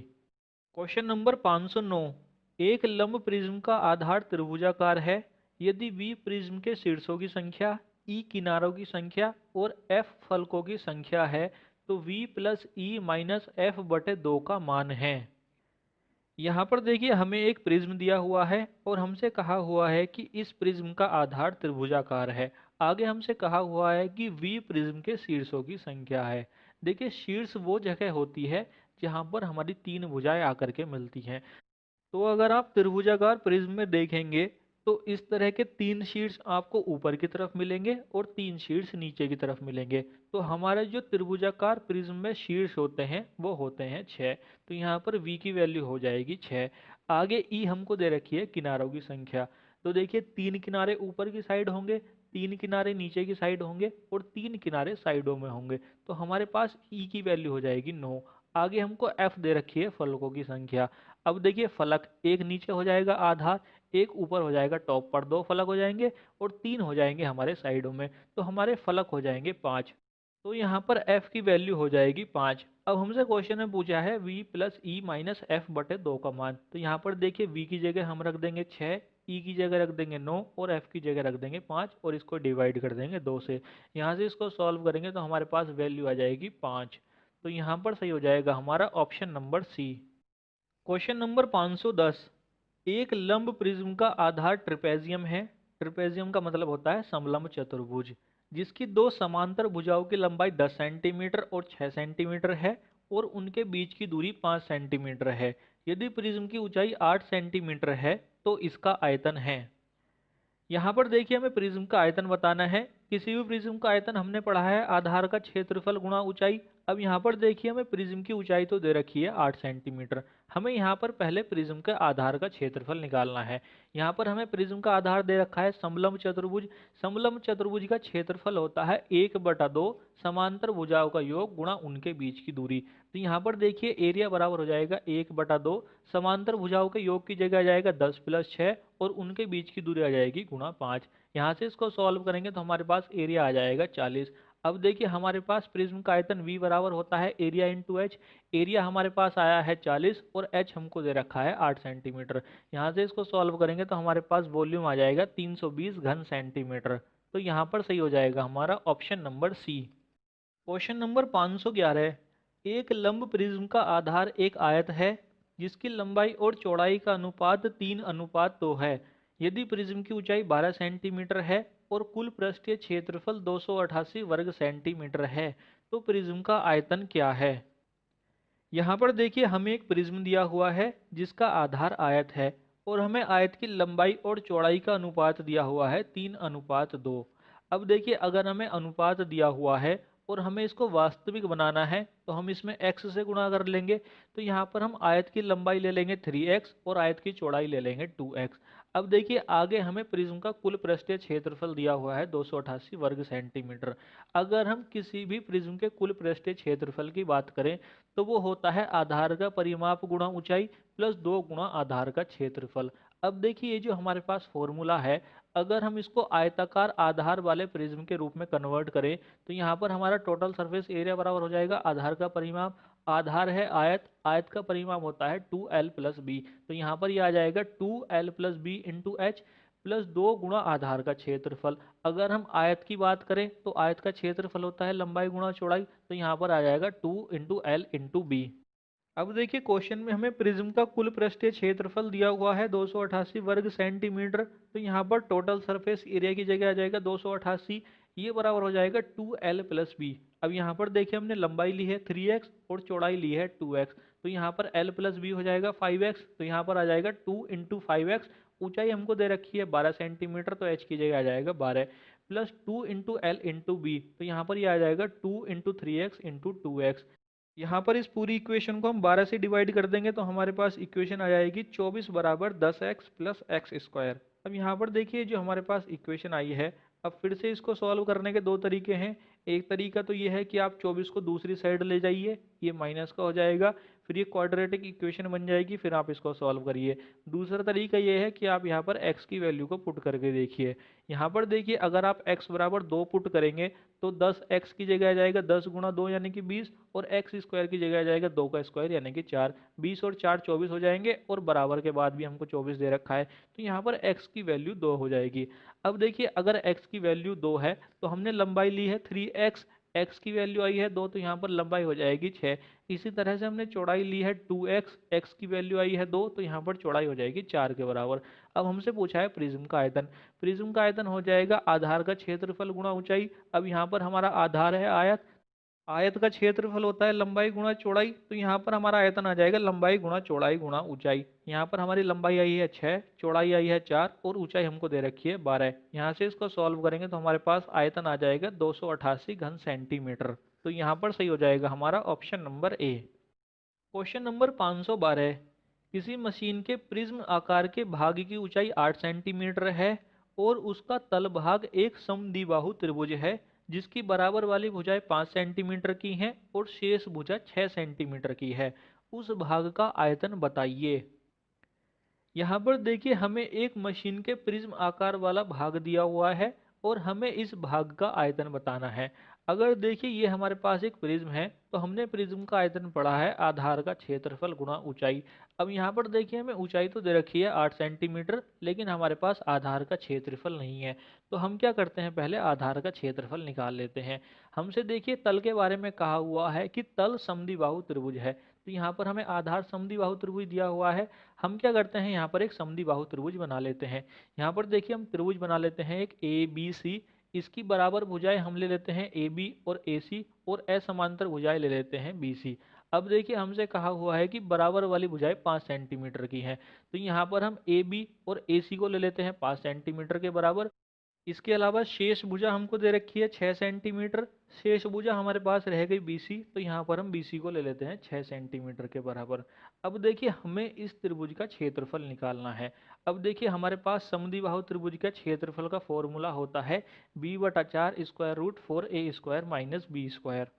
Question number 509। एक लंब प्रिज्म का आधार त्रिभुजाकार है। यदि V प्रिज्म के शीर्षों की संख्या, E किनारों की संख्या और F फलकों की संख्या है तो V plus E minus F बटे 2 का मान है। यहाँ पर देखिए हमें एक प्रिज्म दिया हुआ है और हमसे कहा हुआ है कि इस प्रिज्म का आधार त्रिभुजाकार है। आगे हमसे कहा हुआ है कि V प्रिज्म के शीर्षों की संख्या है। देखिए शीर्ष वो जगह होती है जहाँ पर हमारी तीन भुजाएं आकर के मिलती हैं। तो अगर आप त्रिभुजाकार प्रिज्म में देखेंगे तो इस तरह के 3 शीर्ष आपको ऊपर की तरफ मिलेंगे और 3 शीर्ष नीचे की तरफ मिलेंगे। तो हमारे जो त्रिभुजाकार प्रिज्म में शीर्ष होते हैं वो होते हैं 6। तो यहाँ पर V की वैल्यू हो जाएगी 6। आगे E हमको दे रखी है किनारों की संख्या। तो देखिए 3 किनारे ऊपर की साइड होंगे, 3 किनारे नीचे की साइड होंगे और 3 किनारे साइडों में होंगे। तो हमारे पास E की वैल्यू हो जाएगी 9। आगे हमको F दे रखी है फलकों की संख्या। अब देखिए फलक, एक नीचे हो जाएगा आधार, एक ऊपर हो जाएगा टॉप पर, 2 फलक हो जाएंगे और 3 हो जाएंगे हमारे साइडों में। तो हमारे फलक हो जाएंगे 5। तो यहाँ पर f की वैल्यू हो जाएगी 5। अब हमसे क्वेश्चन में पूछा है v plus E minus F बटे 2 का मान। तो यहाँ पर देखिए v की जगह हम रख देंगे 6, e की जगह रख देंगे 9 और f की जगह रख देंगे 5 और इसको डिवाइड कर देंगे 2 से। यहाँ से इसको सॉल्व करेंगे तो हमारे पास वैल्यू आ जाएगी 5। तो यहाँ पर सही हो जाएगा हमारा option number C. Question number 510। एक लंब प्रिज्म का आधार ट्रिपेजियम है। ट्रिपेजियम का मतलब होता है समलंब चतुर्भुज, जिसकी दो समांतर भुजाओं की लंबाई 10 सेंटीमीटर और 6 सेंटीमीटर है और उनके बीच की दूरी 5 सेंटीमीटर है। यदि प्रिज्म की ऊंचाई 8 सेंटीमीटर है तो इसका आयतन है। यहाँ पर देखिए हमें प्रिज्म का आयतन बताना है। किसी भी प्रिज्म का आयतन हमने पढ़ा है आधार का क्षेत्रफल गुणा ऊंचाई। अब यहाँ पर देखिए हमें प्रिज्म की ऊंचाई तो दे रखी है 8 सेंटीमीटर। हमें यहाँ पर पहले प्रिज्म के आधार का क्षेत्रफल निकालना है। यहाँ पर हमें प्रिज्म का आधार दे रखा है समलंब चतुर्भुज। समलंब चतुर्भुज का क्षेत्रफल होता है 1/2 समांतर भुजाओं का योग गुणा उनके बीच की दूरी। तो यहाँ पर देखिए एरिया बराबर हो जाएगा 1/2 समांतर भुजाओं के योग की जगह आ जाएगा 10 + 6 और उनके बीच की दूरी आ जाएगी गुणा 5। यहाँ से इसको सॉल्व करेंगे तो हमारे पास एरिया आ जाएगा 40। अब देखिए हमारे पास प्रिज्म का आयतन V बराबर होता है एरिया इंटू एच। एरिया हमारे पास आया है 40 और एच हमको दे रखा है 8 सेंटीमीटर। यहाँ से इसको सॉल्व करेंगे तो हमारे पास वॉल्यूम आ जाएगा 320 घन सेंटीमीटर। तो यहाँ पर सही हो जाएगा हमारा option number C. Question number 511। एक लंब प्रिज्म का आधार एक आयत है जिसकी लंबाई और चौड़ाई का अनुपात 3:2 है। यदि प्रिज्म की ऊंचाई 12 सेंटीमीटर है और कुल पृष्ठीय क्षेत्रफल 288 वर्ग सेंटीमीटर है तो प्रिज्म का आयतन क्या है। यहाँ पर देखिए हमें एक प्रिज्म दिया हुआ है जिसका आधार आयत है और हमें आयत की लंबाई और चौड़ाई का अनुपात दिया हुआ है 3:2। अब देखिए अगर हमें अनुपात दिया हुआ है और हमें इसको वास्तविक बनाना है तो हम इसमें x से गुणा कर लेंगे। तो यहाँ पर हम आयत की लंबाई ले लेंगे 3x और आयत की चौड़ाई ले लेंगे 2x। अब देखिए आगे हमें प्रिज्म का कुल पृष्ठीय क्षेत्रफल दिया हुआ है 288 वर्ग सेंटीमीटर। अगर हम किसी भी प्रिज्म के कुल पृष्ठीय क्षेत्रफल की बात करें तो वो होता है आधार का परिमाप गुणा ऊंचाई प्लस 2 गुणा आधार का क्षेत्रफल। अब देखिए ये जो हमारे पास फॉर्मूला है, अगर हम इसको आयताकार आधार वाले प्रिज्म के रूप में कन्वर्ट करें तो यहाँ पर हमारा टोटल सरफेस एरिया बराबर हो जाएगा आधार का परिमाप। आधार है आयत, आयत का परिमाप होता है 2l+b। तो यहाँ पर ये आ जाएगा 2l+b इंटू एच प्लस 2 गुणा आधार का क्षेत्रफल। अगर हम आयत की बात करें तो आयत का क्षेत्रफल होता है लंबाई गुणा चौड़ाई। तो यहाँ पर आ जाएगा 2 × l × b। अब देखिए क्वेश्चन में हमें प्रिज्म का कुल पृष्ठीय क्षेत्रफल दिया हुआ है 288 वर्ग सेंटीमीटर। तो यहाँ पर टोटल सरफेस एरिया की जगह आ जाएगा 288। ये बराबर हो जाएगा 2l+b। अब यहाँ पर देखिए हमने लंबाई ली है 3x और चौड़ाई ली है 2x। तो यहाँ पर l+b हो जाएगा 5x। तो यहाँ पर आ जाएगा 2 × 5x। ऊंचाई हमको दे रखी है 12 सेंटीमीटर तो h की जगह आ जाएगा 12 प्लस 2 × l × b। तो यहाँ पर ये आ जाएगा 2 × 3x × 2x। यहाँ पर इस पूरी इक्वेशन को हम 12 से डिवाइड कर देंगे तो हमारे पास इक्वेशन आ जाएगी 24 बराबर 10x प्लस एक्स स्क्वायर। अब यहाँ पर देखिए जो हमारे पास इक्वेशन आई है, अब फिर से इसको सॉल्व करने के दो तरीके हैं। एक तरीका तो ये है कि आप 24 को दूसरी साइड ले जाइए, ये माइनस का हो जाएगा, फिर ये क्वाड्रेटिक इक्वेशन बन जाएगी, फिर आप इसको सॉल्व करिए। दूसरा तरीका ये है कि आप यहाँ पर x की वैल्यू को पुट करके देखिए। यहाँ पर देखिए अगर आप x बराबर 2 पुट करेंगे तो 10x की जगह आ जाएगा 10 × 2 यानी कि 20 और एक्स स्क्वायर की जगह आ जाएगा 2 का स्क्वायर यानी कि 4। 20 और 4 24 हो जाएंगे और बराबर के बाद भी हमको 24 दे रखा है तो यहाँ पर x की वैल्यू 2 हो जाएगी। अब देखिए अगर x की वैल्यू 2 है तो हमने लंबाई ली है 3x, x की वैल्यू आई है 2 तो यहाँ पर लंबाई हो जाएगी 6। इसी तरह से हमने चौड़ाई ली है 2x, x की वैल्यू आई है 2 तो यहाँ पर चौड़ाई हो जाएगी 4 के बराबर। अब हमसे पूछा है प्रिज्म का आयतन। प्रिज्म का आयतन हो जाएगा आधार का क्षेत्रफल गुणा ऊंचाई। अब यहाँ पर हमारा आधार है आयत, आयत का क्षेत्रफल होता है लंबाई गुणा चौड़ाई। तो यहाँ पर हमारा आयतन आ जाएगा लंबाई गुणा चौड़ाई गुणा ऊंचाई। यहाँ पर हमारी लंबाई आई है 6, चौड़ाई आई है 4 और ऊंचाई हमको दे रखी है 12। यहाँ से इसको सॉल्व करेंगे तो हमारे पास आयतन आ जाएगा 288 घन सेंटीमीटर। तो यहाँ पर सही हो जाएगा हमारा option number A. Question number 512। किसी मशीन के प्रिज्म आकार के भाग की ऊंचाई 8 सेंटीमीटर है और उसका तल भाग एक समद्विबाहु त्रिभुज है जिसकी बराबर वाली भुजाएं 5 सेंटीमीटर की हैं और शेष भुजा 6 सेंटीमीटर की है। उस भाग का आयतन बताइए। यहाँ पर देखिए हमें एक मशीन के प्रिज्म आकार वाला भाग दिया हुआ है और हमें इस भाग का आयतन बताना है। अगर देखिए ये हमारे पास एक प्रिज्म है, तो हमने प्रिज्म का आयतन पढ़ा है आधार का क्षेत्रफल गुणा ऊंचाई। अब यहाँ पर देखिए हमें ऊंचाई तो दे रखी है 8 सेंटीमीटर, लेकिन हमारे पास आधार का क्षेत्रफल नहीं है। तो हम क्या करते हैं, पहले आधार का क्षेत्रफल निकाल लेते हैं। हमसे देखिए तल के बारे में कहा हुआ है कि तल समद्विबाहु त्रिभुज है, तो यहाँ पर हमें आधार समद्विबाहु त्रिभुज दिया हुआ है। हम क्या करते हैं, यहाँ पर एक समद्विबाहु त्रिभुज बना लेते हैं। यहाँ पर देखिए हम त्रिभुज बना लेते हैं एक ए बी सी। इसकी बराबर भुजाएं हम ले लेते हैं ए बी और ए सी, और असमांतर भुजाएं ले लेते हैं बी सी। अब देखिए हमसे कहा हुआ है कि बराबर वाली भुजाएं 5 सेंटीमीटर की हैं, तो यहाँ पर हम ए बी और ए सी को ले लेते हैं 5 सेंटीमीटर के बराबर। इसके अलावा शेष भुजा हमको दे रखी है 6 सेंटीमीटर। शेष भुजा हमारे पास रह गई बीसी, तो यहाँ पर हम बीसी को ले लेते हैं 6 सेंटीमीटर के बराबर। अब देखिए हमें इस त्रिभुज का क्षेत्रफल निकालना है। अब देखिए हमारे पास समद्विबाहु त्रिभुज का क्षेत्रफल का फॉर्मूला होता है b/4 square root 4a square minus B square.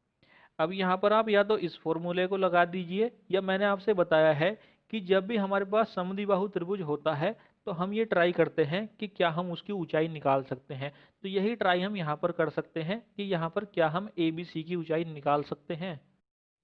अब यहाँ पर आप या तो इस फॉर्मूले को लगा दीजिए, या मैंने आपसे बताया है कि जब भी हमारे पास समद्विबाहु त्रिभुज होता है, तो हम ये ट्राई करते हैं कि क्या हम उसकी ऊंचाई निकाल सकते हैं। तो यही ट्राई हम यहाँ पर कर सकते हैं कि यहाँ पर क्या हम ए बी सी की ऊंचाई निकाल सकते हैं।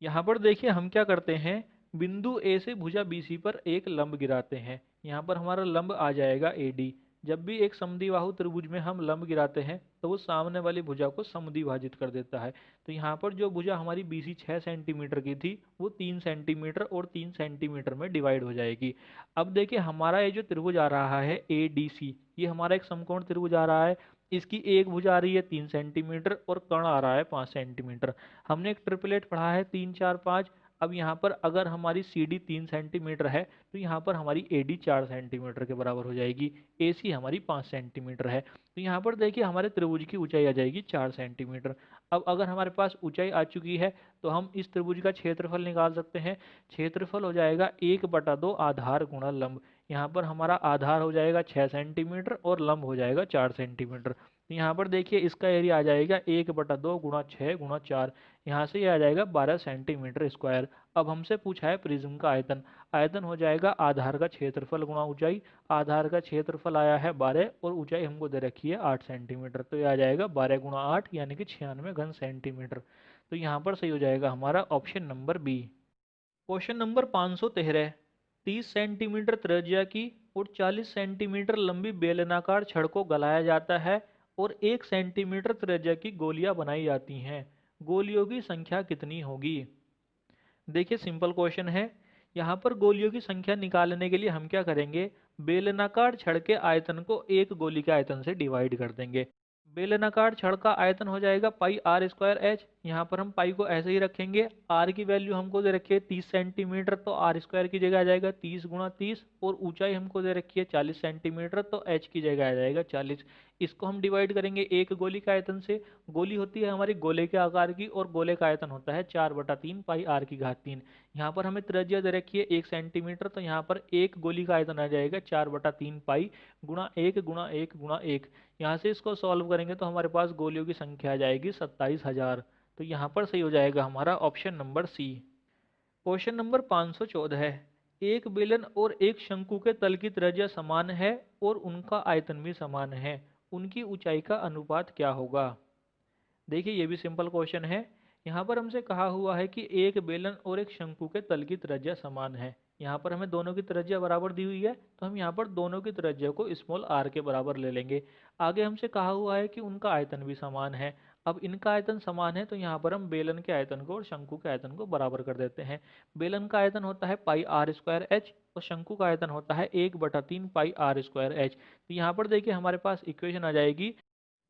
यहाँ पर देखिए हम क्या करते हैं, बिंदु ए से भुजा BC पर एक लंब गिराते हैं। यहाँ पर हमारा लंब आ जाएगा AD। जब भी एक समद्विबाहु त्रिभुज में हम लंब गिराते हैं, तो वो सामने वाली भुजा को समद्विभाजित कर देता है। तो यहाँ पर जो भुजा हमारी BC 6 सेंटीमीटर की थी, वो 3 सेंटीमीटर और 3 सेंटीमीटर में डिवाइड हो जाएगी। अब देखिए हमारा ये जो त्रिभुज आ रहा है ADC, ये हमारा एक समकोण त्रिभुज आ रहा है। इसकी एक भुजा आ रही है 3 सेंटीमीटर और कर्ण आ रहा है 5 सेंटीमीटर। हमने एक ट्रिपलेट पढ़ा है 3 4 5। अब यहाँ पर अगर हमारी CD 3 सेंटीमीटर है, तो यहाँ पर हमारी AD 4 सेंटीमीटर के बराबर हो जाएगी। AC हमारी 5 सेंटीमीटर है, तो यहाँ पर देखिए हमारे त्रिभुज की ऊंचाई आ जाएगी 4 सेंटीमीटर। अब अगर हमारे पास ऊंचाई आ चुकी है, तो हम इस त्रिभुज का क्षेत्रफल निकाल सकते हैं। क्षेत्रफल हो जाएगा 1/2 आधार गुणा लंब। यहाँ पर हमारा आधार हो जाएगा 6 सेंटीमीटर और लंब हो जाएगा 4 सेंटीमीटर। तो यहाँ पर देखिए इसका एरिया आ जाएगा 1/2 गुणा 6 गुणा 4। यहाँ से ये आ जाएगा 12 सेंटीमीटर स्क्वायर। अब हमसे पूछा है प्रिज्म का आयतन। आयतन हो जाएगा आधार का क्षेत्रफल गुणा ऊंचाई। आधार का क्षेत्रफल आया है 12 और ऊंचाई हमको दे रखी है 8 सेंटीमीटर, तो ये आ जाएगा 12 गुणा 8 यानी कि 96 घन सेंटीमीटर। तो यहाँ पर सही हो जाएगा हमारा option number B. Question number 513। 30 centimetre त्रिज्या की और 40 सेंटीमीटर लंबी बेलनाकार छड़ को गलाया जाता है और 1 सेंटीमीटर त्रिज्या की गोलियां बनाई जाती हैं। गोलियों की संख्या कितनी होगी। देखिए सिंपल क्वेश्चन है। यहाँ पर गोलियों की संख्या निकालने के लिए हम क्या करेंगे, बेलनाकार छड़ के आयतन को एक गोली के आयतन से डिवाइड कर देंगे। बेलनाकार छड़ का आयतन हो जाएगा पाई आर स्क्वायर एच। यहाँ पर हम पाई को ऐसे ही रखेंगे। आर की वैल्यू हमको दे रखी है 30 सेंटीमीटर, तो आर स्क्वायर की जगह आ जाएगा 30 गुणा 30, और ऊंचाई हमको दे रखी है 40 सेंटीमीटर, तो एच की जगह आ जाएगा 40। इसको हम डिवाइड करेंगे एक गोली का आयतन से। गोली होती है हमारी गोले के आकार की, और गोले का आयतन होता है 4/3 पाई आर की घात 3। यहाँ पर हमें त्रिज्या दे रखी है 1 सेंटीमीटर, तो यहाँ पर एक गोली का आयतन आ जाएगा 4/3 पाई गुणा 1 गुणा 1 गुणा 1। यहाँ से इसको सॉल्व करेंगे तो हमारे पास गोलियों की संख्या आ जाएगी 27,000। तो यहाँ पर सही हो जाएगा हमारा option number C. Question number 514 है। एक बेलन और एक शंकु के तल की त्रिज्या समान है और उनका आयतन भी समान है। उनकी ऊंचाई का अनुपात क्या होगा। देखिए ये भी सिंपल क्वेश्चन है। यहाँ पर हमसे कहा हुआ है कि एक बेलन और एक शंकु के तल की त्रिज्या समान है। यहाँ पर हमें दोनों की त्रिज्या बराबर दी हुई है, तो हम यहाँ पर दोनों की त्रिज्या को स्मॉल आर के बराबर ले लेंगे। आगे हमसे कहा हुआ है कि उनका आयतन भी समान है। अब इनका आयतन समान है, तो यहाँ पर हम बेलन के आयतन को और शंकु के आयतन को बराबर कर देते हैं। बेलन का आयतन होता है पाई आर स्क्वायर एच, और शंकु का आयतन होता है 1/3 पाई आर स्क्वायर एच। तो यहाँ पर देखिए हमारे पास इक्वेशन आ जाएगी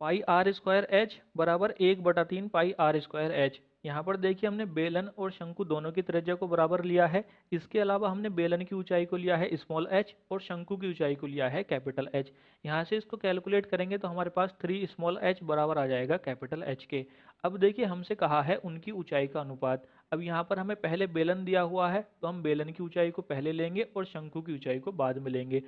पाई आर स्क्वायर एच बराबर 1/3 पाई आर स्क्वायर एच। यहाँ पर देखिए हमने बेलन और शंकु दोनों की त्रिज्या को बराबर लिया है। इसके अलावा हमने बेलन की ऊंचाई को लिया है स्मॉल एच और शंकु की ऊंचाई को लिया है कैपिटल एच। यहाँ से इसको कैलकुलेट करेंगे तो हमारे पास 3 स्मॉल एच बराबर आ जाएगा कैपिटल एच के। अब देखिए हमसे कहा है उनकी ऊंचाई का अनुपात। अब यहाँ पर हमें पहले बेलन दिया हुआ है, तो हम बेलन की ऊंचाई को पहले लेंगे और शंकु की ऊंचाई को बाद में लेंगे।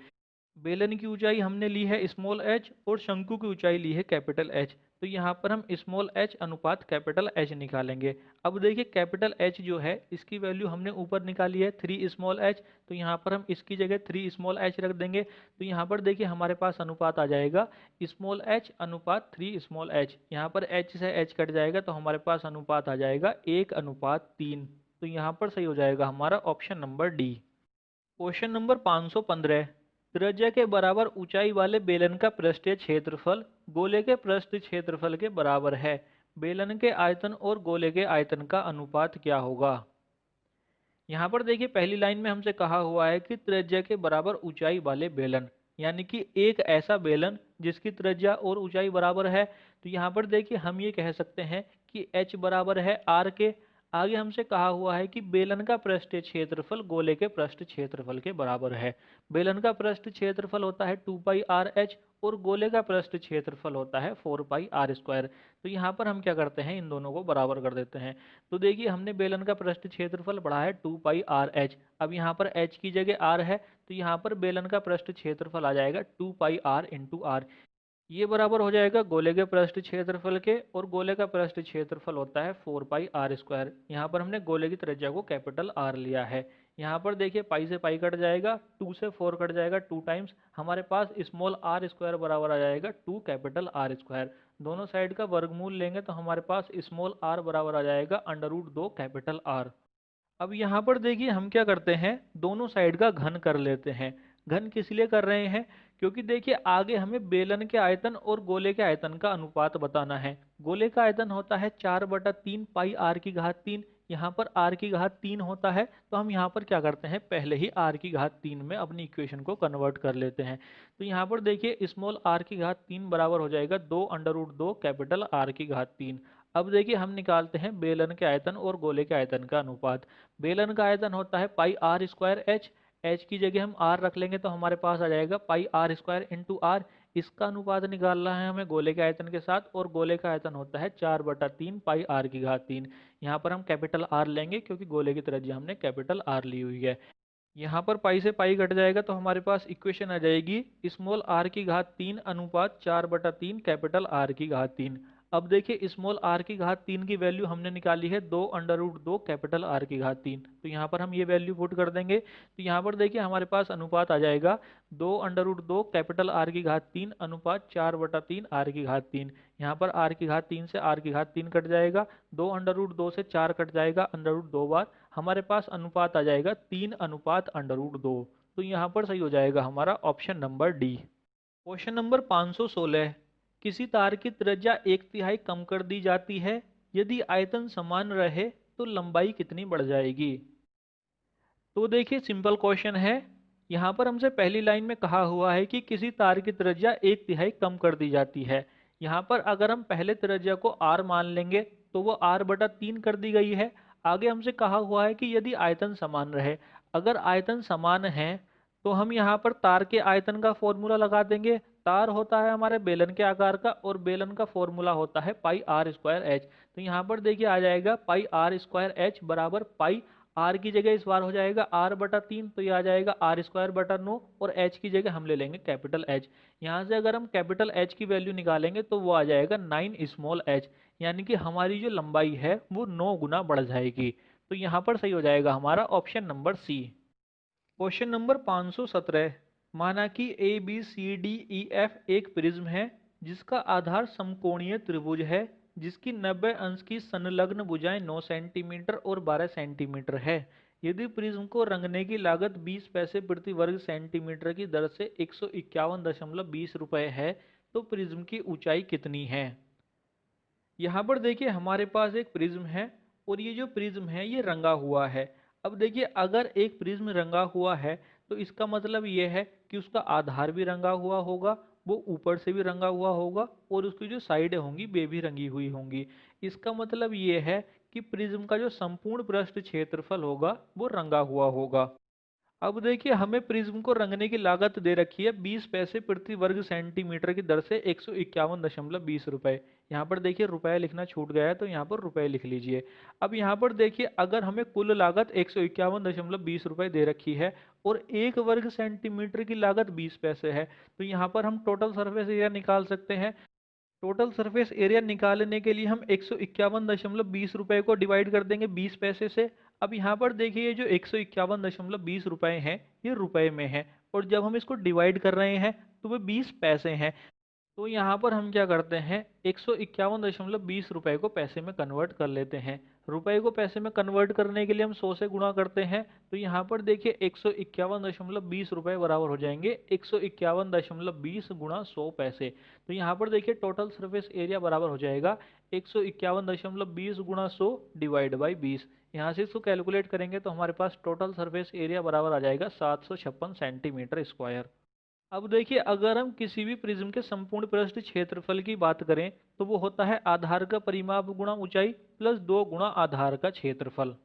बेलन की ऊंचाई हमने ली है स्मॉल एच और शंकु की ऊंचाई ली है कैपिटल एच। तो यहाँ पर हम स्मॉल h अनुपात कैपिटल H निकालेंगे। अब देखिए कैपिटल H जो है इसकी वैल्यू हमने ऊपर निकाली है 3 स्मॉल h, तो यहाँ पर हम इसकी जगह 3 स्मॉल h रख देंगे। तो यहाँ पर देखिए हमारे पास अनुपात आ जाएगा स्मॉल h अनुपात 3 स्मॉल h। यहाँ पर h से h कट जाएगा तो हमारे पास अनुपात आ जाएगा 1:3। तो यहाँ पर सही हो जाएगा हमारा option number D. Question number 515। त्रिज्या के बराबर ऊंचाई वाले बेलन का पृष्ठीय क्षेत्रफल गोले के पृष्ठ क्षेत्रफल के बराबर है। बेलन के आयतन और गोले के आयतन का अनुपात क्या होगा। यहाँ पर देखिए पहली लाइन में हमसे कहा हुआ है कि त्रिज्या के बराबर ऊंचाई वाले बेलन, यानी कि एक ऐसा बेलन जिसकी त्रिज्या और ऊंचाई बराबर है। तो यहाँ पर देखिए हम ये कह सकते हैं कि h बराबर है r के। आगे हमसे कहा हुआ है कि बेलन का पृष्ठीय क्षेत्रफल गोले के पृष्ठ क्षेत्रफल के बराबर है। बेलन का पृष्ठ क्षेत्रफल होता है 2πr(h) और गोले का पृष्ठ क्षेत्रफल होता है 4πr²। तो यहाँ पर हम क्या करते हैं, इन दोनों को बराबर कर देते हैं। तो देखिए हमने बेलन का पृष्ठ क्षेत्रफल बढ़ा है 2πr(h). अब यहाँ पर h की जगह r है, तो यहाँ पर बेलन का पृष्ठ क्षेत्रफल आ जाएगा 2πr(r). ये बराबर हो जाएगा गोले के पृष्ठ क्षेत्रफल के, और गोले का पृष्ठ क्षेत्रफल होता है 4πr²। यहाँ पर हमने गोले की त्रिज्या को कैपिटल R लिया है। यहाँ पर देखिए पाई से पाई कट जाएगा, 2 से 4 कट जाएगा 2 टाइम्स, हमारे पास स्मॉल r² बराबर आ जाएगा 2 कैपिटल R²। दोनों साइड का वर्गमूल लेंगे तो हमारे पास स्मॉल r बराबर आ जाएगा √2 कैपिटल R। अब यहाँ पर देखिए हम क्या करते हैं, दोनों साइड का घन कर लेते हैं। घन किस लिए कर रहे हैं, क्योंकि देखिए आगे हमें बेलन के आयतन और गोले के आयतन का अनुपात बताना है। गोले का आयतन होता है 4/3 पाई r⁻3। यहाँ पर r⁻3 होता है, तो हम यहाँ पर क्या करते हैं, पहले ही r⁻3 में अपनी इक्वेशन को कन्वर्ट कर लेते हैं। तो यहाँ पर देखिए स्मॉल r⁻3 बराबर हो जाएगा 2√2 कैपिटल R⁻3। अब देखिए हम निकालते हैं बेलन के आयतन और गोले के आयतन का अनुपात। बेलन का आयतन होता है πr²h, h की जगह हम r रख लेंगे तो हमारे पास आ जाएगा πr² इंटू r। इसका अनुपात निकालना है हमें गोले के आयतन के साथ, और गोले का आयतन होता है 4/3 पाई r⁻3। यहाँ पर हम कैपिटल R लेंगे क्योंकि गोले की त्रिज्या हमने कैपिटल R ली हुई है। यहाँ पर पाई से पाई कट जाएगा तो हमारे पास इक्वेशन आ जाएगी स्मॉल r⁻3 अनुपात 4/3 कैपिटल R⁻3। अब देखिए स्मॉल r⁻3 की वैल्यू हमने निकाली है 2√2 कैपिटल R⁻3। तो यहाँ पर हम ये वैल्यू पुट कर देंगे, तो यहाँ पर देखिए हमारे पास अनुपात आ जाएगा 2√2 कैपिटल R⁻3 अनुपात 4/3 R⁻3। यहाँ पर R⁻3 से R⁻3 कट जाएगा, 2√2 से 4 कट जाएगा √2 बार, हमारे पास अनुपात आ जाएगा 3:√2। तो यहाँ पर सही हो जाएगा हमारा option number D. Question number 516। किसी तार की त्रिज्या 1/3 कम कर दी जाती है, यदि आयतन समान रहे तो लंबाई कितनी बढ़ जाएगी। तो देखिए सिंपल क्वेश्चन है। यहाँ पर हमसे पहली लाइन में कहा हुआ है कि किसी तार की त्रिज्या 1/3 कम कर दी जाती है। यहाँ पर अगर हम पहले त्रिज्या को r मान लेंगे तो वो r/3 कर दी गई है। आगे हमसे कहा हुआ है कि यदि आयतन समान रहे, अगर आयतन समान है तो हम यहाँ पर तार के आयतन का फॉर्मूला लगा देंगे। तार होता है हमारे बेलन के आकार का, और बेलन का फॉर्मूला होता है πr²h। तो यहाँ पर देखिए आ जाएगा πr²h बराबर पाई, r की जगह इस बार हो जाएगा r/3, तो ये आ जाएगा r²/9, और h की जगह हम ले लेंगे कैपिटल H। यहाँ से अगर हम कैपिटल H की वैल्यू निकालेंगे तो वो आ जाएगा 9 स्मॉल h, यानी कि हमारी जो लंबाई है वो 9 गुना बढ़ जाएगी। तो यहाँ पर सही हो जाएगा हमारा option number C. Question number 517। माना कि ABCDEF एक प्रिज्म है जिसका आधार समकोणीय त्रिभुज है, जिसकी 90 अंश की संलग्न भुजाएं 9 सेंटीमीटर और 12 सेंटीमीटर है। यदि प्रिज्म को रंगने की लागत 20 पैसे प्रति वर्ग सेंटीमीटर की दर से 151.20 रुपये है, तो प्रिज्म की ऊंचाई कितनी है। यहाँ पर देखिए हमारे पास एक प्रिज्म है, और ये जो प्रिज्म है ये रंगा हुआ है। अब देखिए अगर एक प्रिज्म रंगा हुआ है तो इसका मतलब ये है कि उसका आधार भी रंगा हुआ होगा, वो ऊपर से भी रंगा हुआ होगा, और उसकी जो साइडें होंगी वे भी रंगी हुई होंगी। इसका मतलब ये है कि प्रिज्म का जो संपूर्ण पृष्ठ क्षेत्रफल होगा वो रंगा हुआ होगा। अब देखिए हमें प्रिज्म को रंगने की लागत दे रखी है 20 पैसे प्रति वर्ग सेंटीमीटर की दर से 151.20 रुपये। यहाँ पर देखिए रुपए लिखना छूट गया है, तो यहाँ पर रुपए लिख लीजिए। अब यहाँ पर देखिए अगर हमें कुल लागत 151.20 रुपये दे रखी है और 1 वर्ग सेंटीमीटर की लागत 20 पैसे है, तो यहाँ पर हम टोटल सरफेस एरिया निकाल सकते हैं। टोटल सरफेस एरिया निकालने के लिए हम 151.20 रुपए को डिवाइड कर देंगे 20 पैसे से। अब यहाँ पर देखिए ये जो 151.20 रुपए हैं ये रुपए में है, और जब हम इसको डिवाइड कर रहे हैं तो वो 20 पैसे हैं। तो यहाँ पर हम क्या करते हैं, 151.20 रुपए को पैसे में कन्वर्ट कर लेते हैं। रुपए को पैसे में कन्वर्ट करने के लिए हम 100 से गुणा करते हैं। तो यहाँ पर देखिए 151.20 रुपए बराबर हो जाएंगे 151.20 गुणा 100 पैसे। तो यहाँ पर देखिए टोटल सरफेस एरिया बराबर हो जाएगा 151.20 गुणा 100 डिवाइड बाई 20। यहाँ से इसको कैलकुलेट करेंगे तो हमारे पास टोटल सरफेस एरिया बराबर आ जाएगा 756 सेंटीमीटर स्क्वायर। अब देखिए अगर हम किसी भी प्रिज्म के संपूर्ण पृष्ठ क्षेत्रफल की बात करें तो वो होता है आधार का परिमाप गुणा ऊंचाई प्लस 2 गुणा आधार का क्षेत्रफल।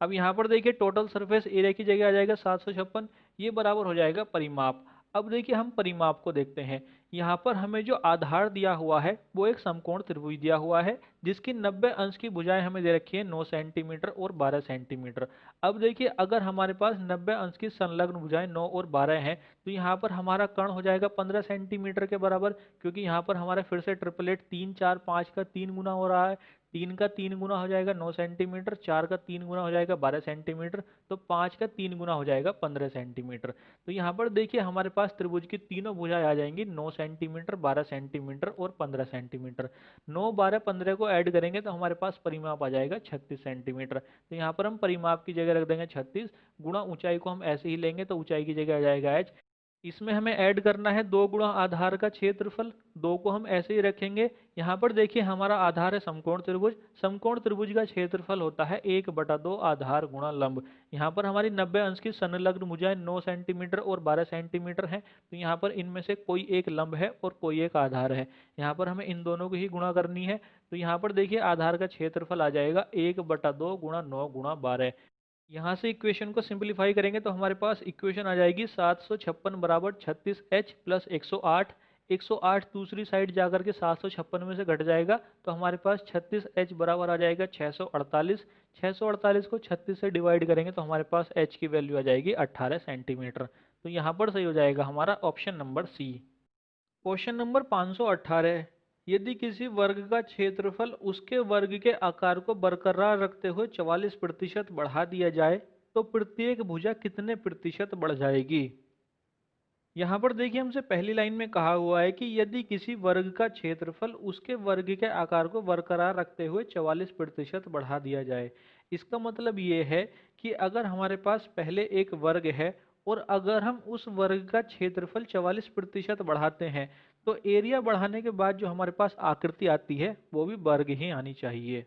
अब यहाँ पर देखिए टोटल सरफेस एरिया की जगह आ जाएगा 756, ये बराबर हो जाएगा परिमाप। अब देखिए हम परिमाप को देखते हैं। यहाँ पर हमें जो आधार दिया हुआ है वो एक समकोण त्रिभुज दिया हुआ है जिसकी 90 अंश की भुजाएं हमें दे रखी है 9 सेंटीमीटर और 12 सेंटीमीटर। अब देखिए अगर हमारे पास 90 अंश की संलग्न भुजाएं 9 और 12 हैं तो यहाँ पर हमारा कर्ण हो जाएगा 15 सेंटीमीटर के बराबर, क्योंकि यहाँ पर हमारा फिर से ट्रिपलेट 3 4 5 का 3 गुना हो रहा है। 3 का 3 गुना हो जाएगा 9 सेंटीमीटर, 4 का 3 गुना हो जाएगा 12 सेंटीमीटर, तो 5 का 3 गुना हो जाएगा 15 सेंटीमीटर। तो यहाँ पर देखिए हमारे पास त्रिभुज की तीनों भुजाएं आ जाएंगी 9 सेंटीमीटर, 12 सेंटीमीटर और 15 सेंटीमीटर। 9 12 15 को ऐड करेंगे तो हमारे पास परिमाप आ जाएगा 36 सेंटीमीटर। तो यहाँ पर हम परिमाप की जगह रख देंगे 36, गुणा ऊंचाई को हम ऐसे ही लेंगे तो ऊंचाई की जगह आ जाएगा h। इसमें हमें ऐड करना है 2 गुणा आधार का क्षेत्रफल, 2 को हम ऐसे ही रखेंगे। यहाँ पर देखिए हमारा आधार है समकोण त्रिभुज, समकोण त्रिभुज का क्षेत्रफल होता है 1/2 आधार गुणा लंब। यहाँ पर हमारी 90 अंश की संलग्न भुजाएं 9 सेंटीमीटर और 12 सेंटीमीटर हैं, तो यहाँ पर इनमें से कोई एक लंब है और कोई एक आधार है। यहाँ पर हमें इन दोनों की ही गुणा करनी है। तो यहाँ पर देखिए आधार का क्षेत्रफल आ जाएगा 1/2 गुणा 9 गुणा 12। यहाँ से इक्वेशन को सिंपलीफाई करेंगे तो हमारे पास इक्वेशन आ जाएगी 756 बराबर 36h प्लस 108। 108 दूसरी साइड जाकर के 756 में से घट जाएगा तो हमारे पास 36h बराबर आ जाएगा 648। 648 को 36 से डिवाइड करेंगे तो हमारे पास h की वैल्यू आ जाएगी 18 सेंटीमीटर। तो यहाँ पर सही हो जाएगा हमारा option number C. Question number 518, यदि किसी वर्ग का क्षेत्रफल उसके वर्ग के आकार को बरकरार रखते हुए 44% बढ़ा दिया जाए तो प्रत्येक भुजा कितने प्रतिशत बढ़ जाएगी। यहाँ पर देखिए हमसे पहली लाइन में कहा हुआ है कि यदि किसी वर्ग का क्षेत्रफल उसके वर्ग के आकार को बरकरार रखते हुए 44% बढ़ा दिया जाए। इसका मतलब ये है कि अगर हमारे पास पहले एक वर्ग है और अगर हम उस वर्ग का क्षेत्रफल 44% बढ़ाते हैं तो एरिया बढ़ाने के बाद जो हमारे पास आकृति आती है वो भी वर्ग ही आनी चाहिए।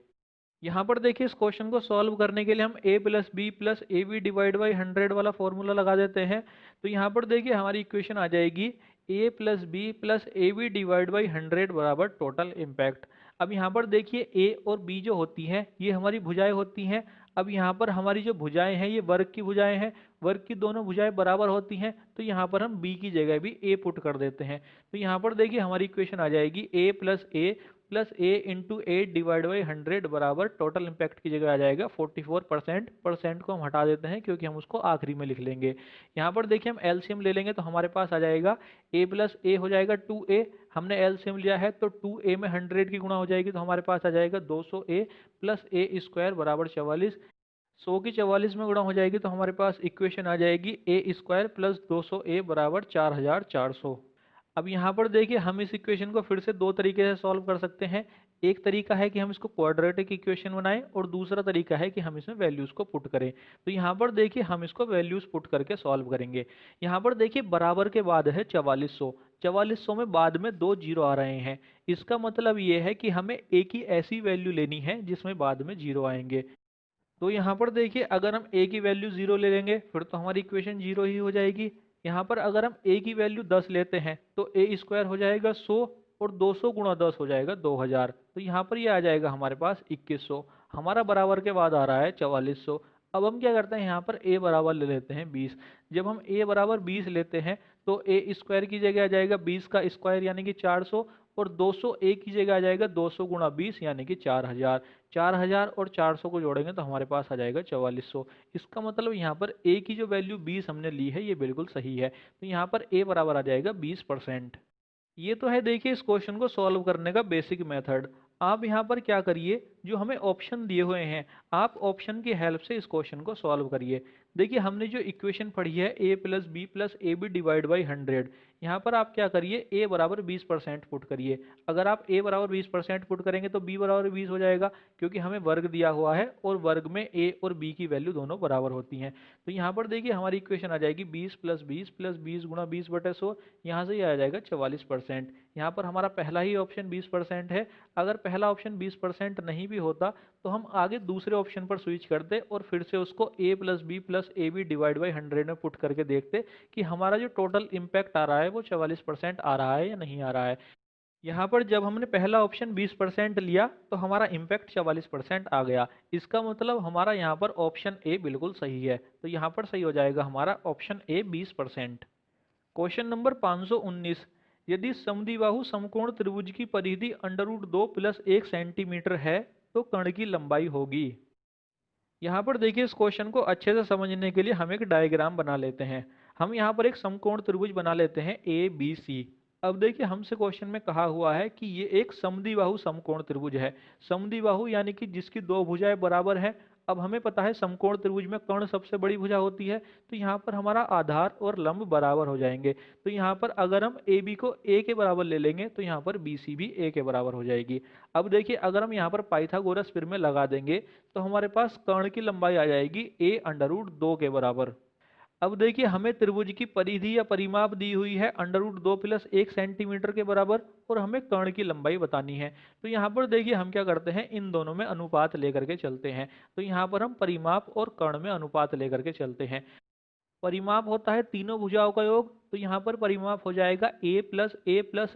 यहाँ पर देखिए इस क्वेश्चन को सॉल्व करने के लिए हम a plus B plus A B divide by 100 वाला फॉर्मूला लगा देते हैं। तो यहाँ पर देखिए हमारी इक्वेशन आ जाएगी a plus B plus A B divide by 100 बराबर टोटल इम्पैक्ट। अब यहाँ पर देखिए a और b जो होती हैं ये हमारी भुजाएं होती हैं। अब यहाँ पर हमारी जो भुजाएं हैं ये वर्ग की भुजाएं हैं, वर्ग की दोनों भुजाएं बराबर होती हैं, तो यहाँ पर हम b की जगह भी a पुट कर देते हैं। तो यहाँ पर देखिए हमारी इक्वेशन आ जाएगी a plus A into 8 divide by 100 बराबर टोटल इम्पैक्ट की जगह आ जाएगा 44%। परसेंट को हम हटा देते हैं क्योंकि हम उसको आखिरी में लिख लेंगे। यहाँ पर देखिए हम एलसीएम ले लेंगे तो हमारे पास आ जाएगा a प्लस ए हो जाएगा 2a, हमने एलसीएम लिया है तो 2a में 100 की गुणा हो जाएगी तो हमारे पास आ जाएगा 200a प्लस ए स्क्वायर बराबर 44। 100 की 44 में गुणा हो जाएगी तो हमारे पास इक्वेशन आ जाएगी ए स्क्वायर प्लस 200a बराबर 4400। अब यहाँ पर देखिए हम इस इक्वेशन को फिर से दो तरीके से सॉल्व कर सकते हैं। एक तरीका है कि हम इसको क्वाड्रेटिक इक्वेशन बनाएं और दूसरा तरीका है कि हम इसमें वैल्यूज को पुट करें। तो यहाँ पर देखिए हम इसको वैल्यूज पुट करके सॉल्व करेंगे। यहाँ पर देखिए बराबर के बाद है 4400, 4400 में बाद में 2 जीरो आ रहे हैं। इसका मतलब ये है कि हमें एक ही ऐसी वैल्यू लेनी है जिसमें बाद में जीरो आएंगे। तो यहाँ पर देखिए अगर हम a की वैल्यू 0 ले लेंगे फिर तो हमारी इक्वेशन 0 ही हो जाएगी। यहाँ पर अगर हम a की वैल्यू 10 लेते हैं तो a स्क्वायर हो जाएगा 100 और 200 गुणा 10 हो जाएगा 2000। तो यहाँ पर ये आ जाएगा हमारे पास 2100। हमारा बराबर के बाद आ रहा है 4400। अब हम क्या करते हैं यहाँ पर a बराबर ले लेते हैं 20। जब हम a बराबर 20 लेते हैं तो a स्क्वायर की जगह आ जाएगा 20 का स्क्वायर यानी कि 400 और 200 a की जगह आ जाएगा 200 गुणा 20 यानी कि 4000। 4000 और 400 को जोड़ेंगे तो हमारे पास आ जाएगा 4400। इसका मतलब यहाँ पर a की जो वैल्यू 20 हमने ली है ये बिल्कुल सही है। तो यहाँ पर a बराबर आ जाएगा 20%। ये तो है देखिए इस क्वेश्चन को सॉल्व करने का बेसिक मेथड। आप यहाँ पर क्या करिए, जो हमें ऑप्शन दिए हुए हैं आप ऑप्शन की हेल्प से इस क्वेश्चन को सॉल्व करिए। देखिए हमने जो इक्वेशन पढ़ी है a plus B plus A B divide by 100, यहाँ पर आप क्या करिए a बराबर 20% पुट करिए। अगर आप a बराबर 20% पुट करेंगे तो b बराबर 20 हो जाएगा, क्योंकि हमें वर्ग दिया हुआ है और वर्ग में a और b की वैल्यू दोनों बराबर होती हैं। तो यहाँ पर देखिए हमारी इक्वेशन आ जाएगी 20 प्लस 20 प्लस 20 गुणा 20/100, यहाँ से ये आ जाएगा 44%। यहाँ पर हमारा पहला ही ऑप्शन 20% है। अगर पहला ऑप्शन 20% नहीं भी होता तो हम आगे दूसरे ऑप्शन पर स्विच करते और फिर से उसको a plus B plus A B divide by 100 में पुट करके देखते कि हमारा जो टोटल इम्पैक्ट आ रहा है वो 44% आ रहा है या नहीं आ रहा है। यहाँ पर जब हमने पहला ऑप्शन 20% लिया तो हमारा इम्पैक्ट 44% आ गया। इसका मतलब हमारा यहाँ पर ऑप्शन ए बिल्कुल सही है, तो यहाँ पर सही हो जाएगा हमारा ऑप्शन ए 20%। क्वेश्चन नंबर 519, यदि समद्विबाहु समकोण त्रिभुज की परिधि √2 प्लस 1 सेंटीमीटर है तो कर्ण की लंबाई होगी। यहाँ पर देखिए इस क्वेश्चन को अच्छे से समझने के लिए हम एक डायग्राम बना लेते हैं। हम यहाँ पर एक समकोण त्रिभुज बना लेते हैं ए बी सी। अब देखिए हमसे क्वेश्चन में कहा हुआ है कि ये एक समद्विबाहु समकोण त्रिभुज है। समद्विबाहु यानी कि जिसकी दो भुजाएं बराबर है। अब हमें पता है समकोण त्रिभुज में कर्ण सबसे बड़ी भुजा होती है, तो यहाँ पर हमारा आधार और लंब बराबर हो जाएंगे। तो यहाँ पर अगर हम ए बी को ए के बराबर ले लेंगे तो यहाँ पर बी सी भी ए के बराबर हो जाएगी। अब देखिए अगर हम यहाँ पर पाइथागोरस फिर में लगा देंगे तो हमारे पास कर्ण की लंबाई आ जाएगी a√2 के बराबर। अब देखिए हमें त्रिभुज की परिधि या परिमाप दी हुई है √2 प्लस 1 सेंटीमीटर के बराबर, और हमें कर्ण की लंबाई बतानी है। तो यहाँ पर देखिए हम क्या करते हैं, इन दोनों में अनुपात लेकर के चलते हैं। तो यहाँ पर हम परिमाप और कर्ण में अनुपात लेकर के चलते हैं। परिमाप होता है तीनों भुजाओं का योग, तो यहाँ पर परिमाप हो जाएगा a प्लस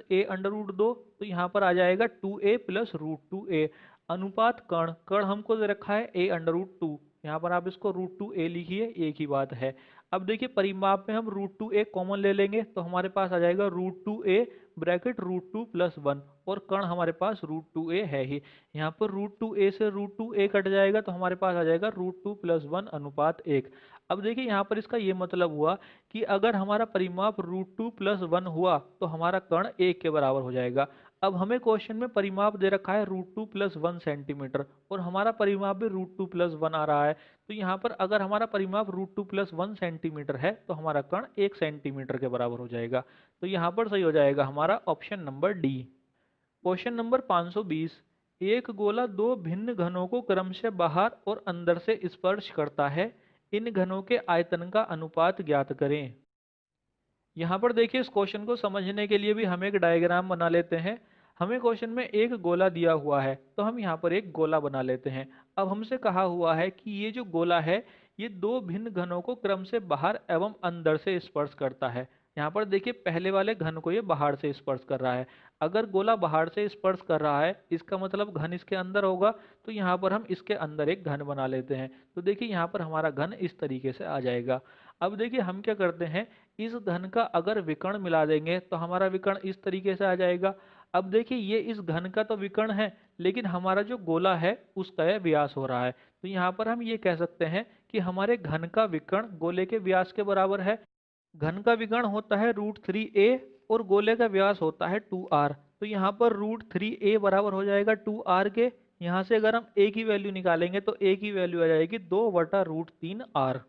a√2, तो यहाँ पर आ जाएगा 2a प्लस √2a। अनुपात कर्ण, कर्ण हमको दे रखा है a√2, यहाँ पर आप इसको √2a लिखिए, एक ही बात है। अब देखिए परिमाप में हम √2a कॉमन ले लेंगे तो हमारे पास आ जाएगा √2a ब्रैकेट √2 प्लस 1, और कर्ण हमारे पास √2a है ही। यहाँ पर √2a से √2a कट जाएगा तो हमारे पास आ जाएगा √2 प्लस 1 अनुपात 1। अब देखिए यहाँ पर इसका ये मतलब हुआ कि अगर हमारा परिमाप √2 प्लस 1 हुआ तो हमारा कर्ण 1 के बराबर हो जाएगा। अब हमें क्वेश्चन में परिमाप दे रखा है √2 प्लस 1 सेंटीमीटर, और हमारा परिमाप भी √2 प्लस 1 आ रहा है। तो यहाँ पर अगर हमारा परिमाप √2 प्लस 1 सेंटीमीटर है तो हमारा कर्ण 1 सेंटीमीटर के बराबर हो जाएगा। तो यहाँ पर सही हो जाएगा हमारा option number D. Question number 520, एक गोला दो भिन्न घनों को क्रम से बाहर और अंदर से स्पर्श करता है, इन घनों के आयतन का अनुपात ज्ञात करें। यहाँ पर देखिए इस क्वेश्चन को समझने के लिए भी हम एक डायग्राम बना लेते हैं। हमें क्वेश्चन में एक गोला दिया हुआ है तो हम यहाँ पर एक गोला बना लेते हैं। अब हमसे कहा हुआ है कि ये जो गोला है ये दो भिन्न घनों को क्रम से बाहर एवं अंदर से स्पर्श करता है। यहाँ पर देखिए पहले वाले घन को ये बाहर से स्पर्श कर रहा है। अगर गोला बाहर से स्पर्श कर रहा है इसका मतलब घन इसके अंदर होगा, तो यहाँ पर हम इसके अंदर एक घन बना लेते हैं। तो देखिए यहाँ पर हमारा घन इस तरीके से आ जाएगा। अब देखिए हम क्या करते हैं, इस घन का अगर विकर्ण मिला देंगे तो हमारा विकर्ण इस तरीके से आ जाएगा। अब देखिए ये इस घन का तो विकर्ण है, लेकिन हमारा जो गोला है उसका यह व्यास हो रहा है। तो यहाँ पर हम ये कह सकते हैं कि हमारे घन का विकर्ण गोले के व्यास के बराबर है। घन का विकर्ण होता है √3a और गोले का व्यास होता है 2r। तो यहाँ पर √3a बराबर हो जाएगा 2r के। यहाँ से अगर हम a की वैल्यू निकालेंगे तो a की वैल्यू आ जाएगी 2/√3r।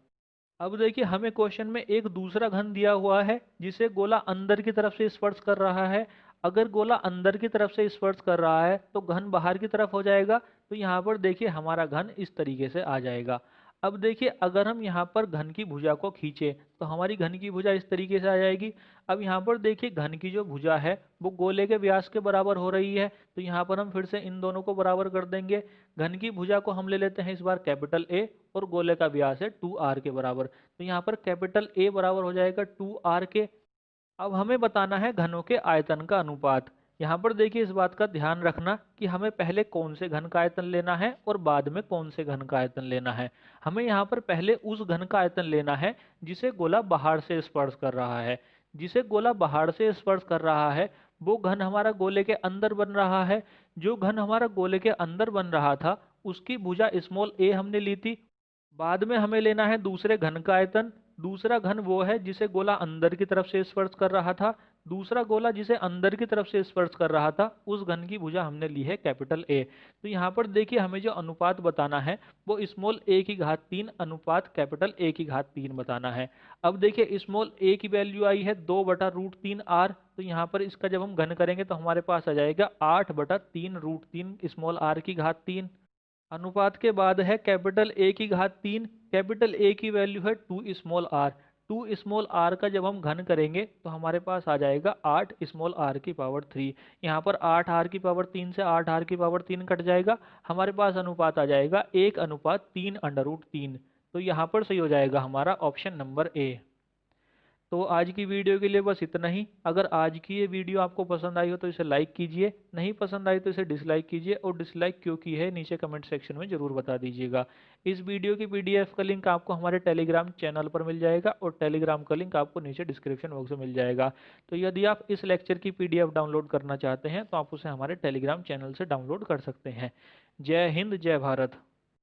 अब देखिए हमें क्वेश्चन में एक दूसरा घन दिया हुआ है जिसे गोला अंदर की तरफ से स्पर्श कर रहा है। अगर गोला अंदर की तरफ से स्पर्श कर रहा है तो घन बाहर की तरफ हो जाएगा। तो यहाँ पर देखिए हमारा घन इस तरीके से आ जाएगा। अब देखिए अगर हम यहाँ पर घन की भुजा को खींचे तो हमारी घन की भुजा इस तरीके से आ जाएगी। अब यहाँ पर देखिए घन की जो भुजा है वो गोले के व्यास के बराबर हो रही है, तो यहाँ पर हम फिर से इन दोनों को बराबर कर देंगे। घन की भुजा को हम ले लेते हैं इस बार कैपिटल ए, और गोले का व्यास है 2r के बराबर। तो यहाँ पर कैपिटल ए बराबर हो जाएगा 2r के। अब हमें बताना है घनों के आयतन का अनुपात। यहाँ पर देखिए इस बात का ध्यान रखना कि हमें पहले कौन से घन का आयतन लेना है और बाद में कौन से घन का आयतन लेना है। हमें यहाँ पर पहले उस घन का आयतन लेना है जिसे गोला बाहर से स्पर्श कर रहा है। जिसे गोला बाहर से स्पर्श कर रहा है वो घन हमारा गोले के अंदर बन रहा है। जो घन हमारा गोले के अंदर बन रहा था उसकी भुजा स्मॉल a हमने ली थी। बाद में हमें लेना है दूसरे घन का आयतन दूसरा घन वो है जिसे गोला अंदर की तरफ से स्पर्श कर रहा था, दूसरा गोला जिसे अंदर की तरफ से स्पर्श कर रहा था, उस घन की भुजा हमने ली है कैपिटल ए। तो यहाँ पर देखिए हमें जो अनुपात बताना है वो स्मॉल ए की घात 3 अनुपात कैपिटल ए की घात 3 बताना है। अब देखिए स्मॉल ए की वैल्यू आई है 2/√3r, तो यहाँ पर इसका जब हम घन करेंगे तो हमारे पास आ जाएगा 8/3√3 स्मॉल आर की घात 3। अनुपात के बाद है कैपिटल ए की घात 3, कैपिटल ए की वैल्यू है 2 स्मॉल आर, 2 स्मॉल आर का जब हम घन करेंगे तो हमारे पास आ जाएगा 8 स्मॉल आर की पावर 3। यहाँ पर 8 आर की पावर 3 से 8 आर की पावर 3 कट जाएगा, हमारे पास अनुपात आ जाएगा 1:3/3। तो यहाँ पर सही हो जाएगा हमारा ऑप्शन नंबर ए। तो आज की वीडियो के लिए बस इतना ही। अगर आज की ये वीडियो आपको पसंद आई हो तो इसे लाइक कीजिए, नहीं पसंद आई तो इसे डिसलाइक कीजिए, और डिसलाइक क्यों की है नीचे कमेंट सेक्शन में ज़रूर बता दीजिएगा। इस वीडियो की पीडीएफ का लिंक आपको हमारे टेलीग्राम चैनल पर मिल जाएगा, और टेलीग्राम का लिंक आपको नीचे डिस्क्रिप्शन बॉक्स में मिल जाएगा। तो यदि आप इस लेक्चर की पीडीएफ डाउनलोड करना चाहते हैं तो आप उसे हमारे टेलीग्राम चैनल से डाउनलोड कर सकते हैं। जय हिंद, जय भारत।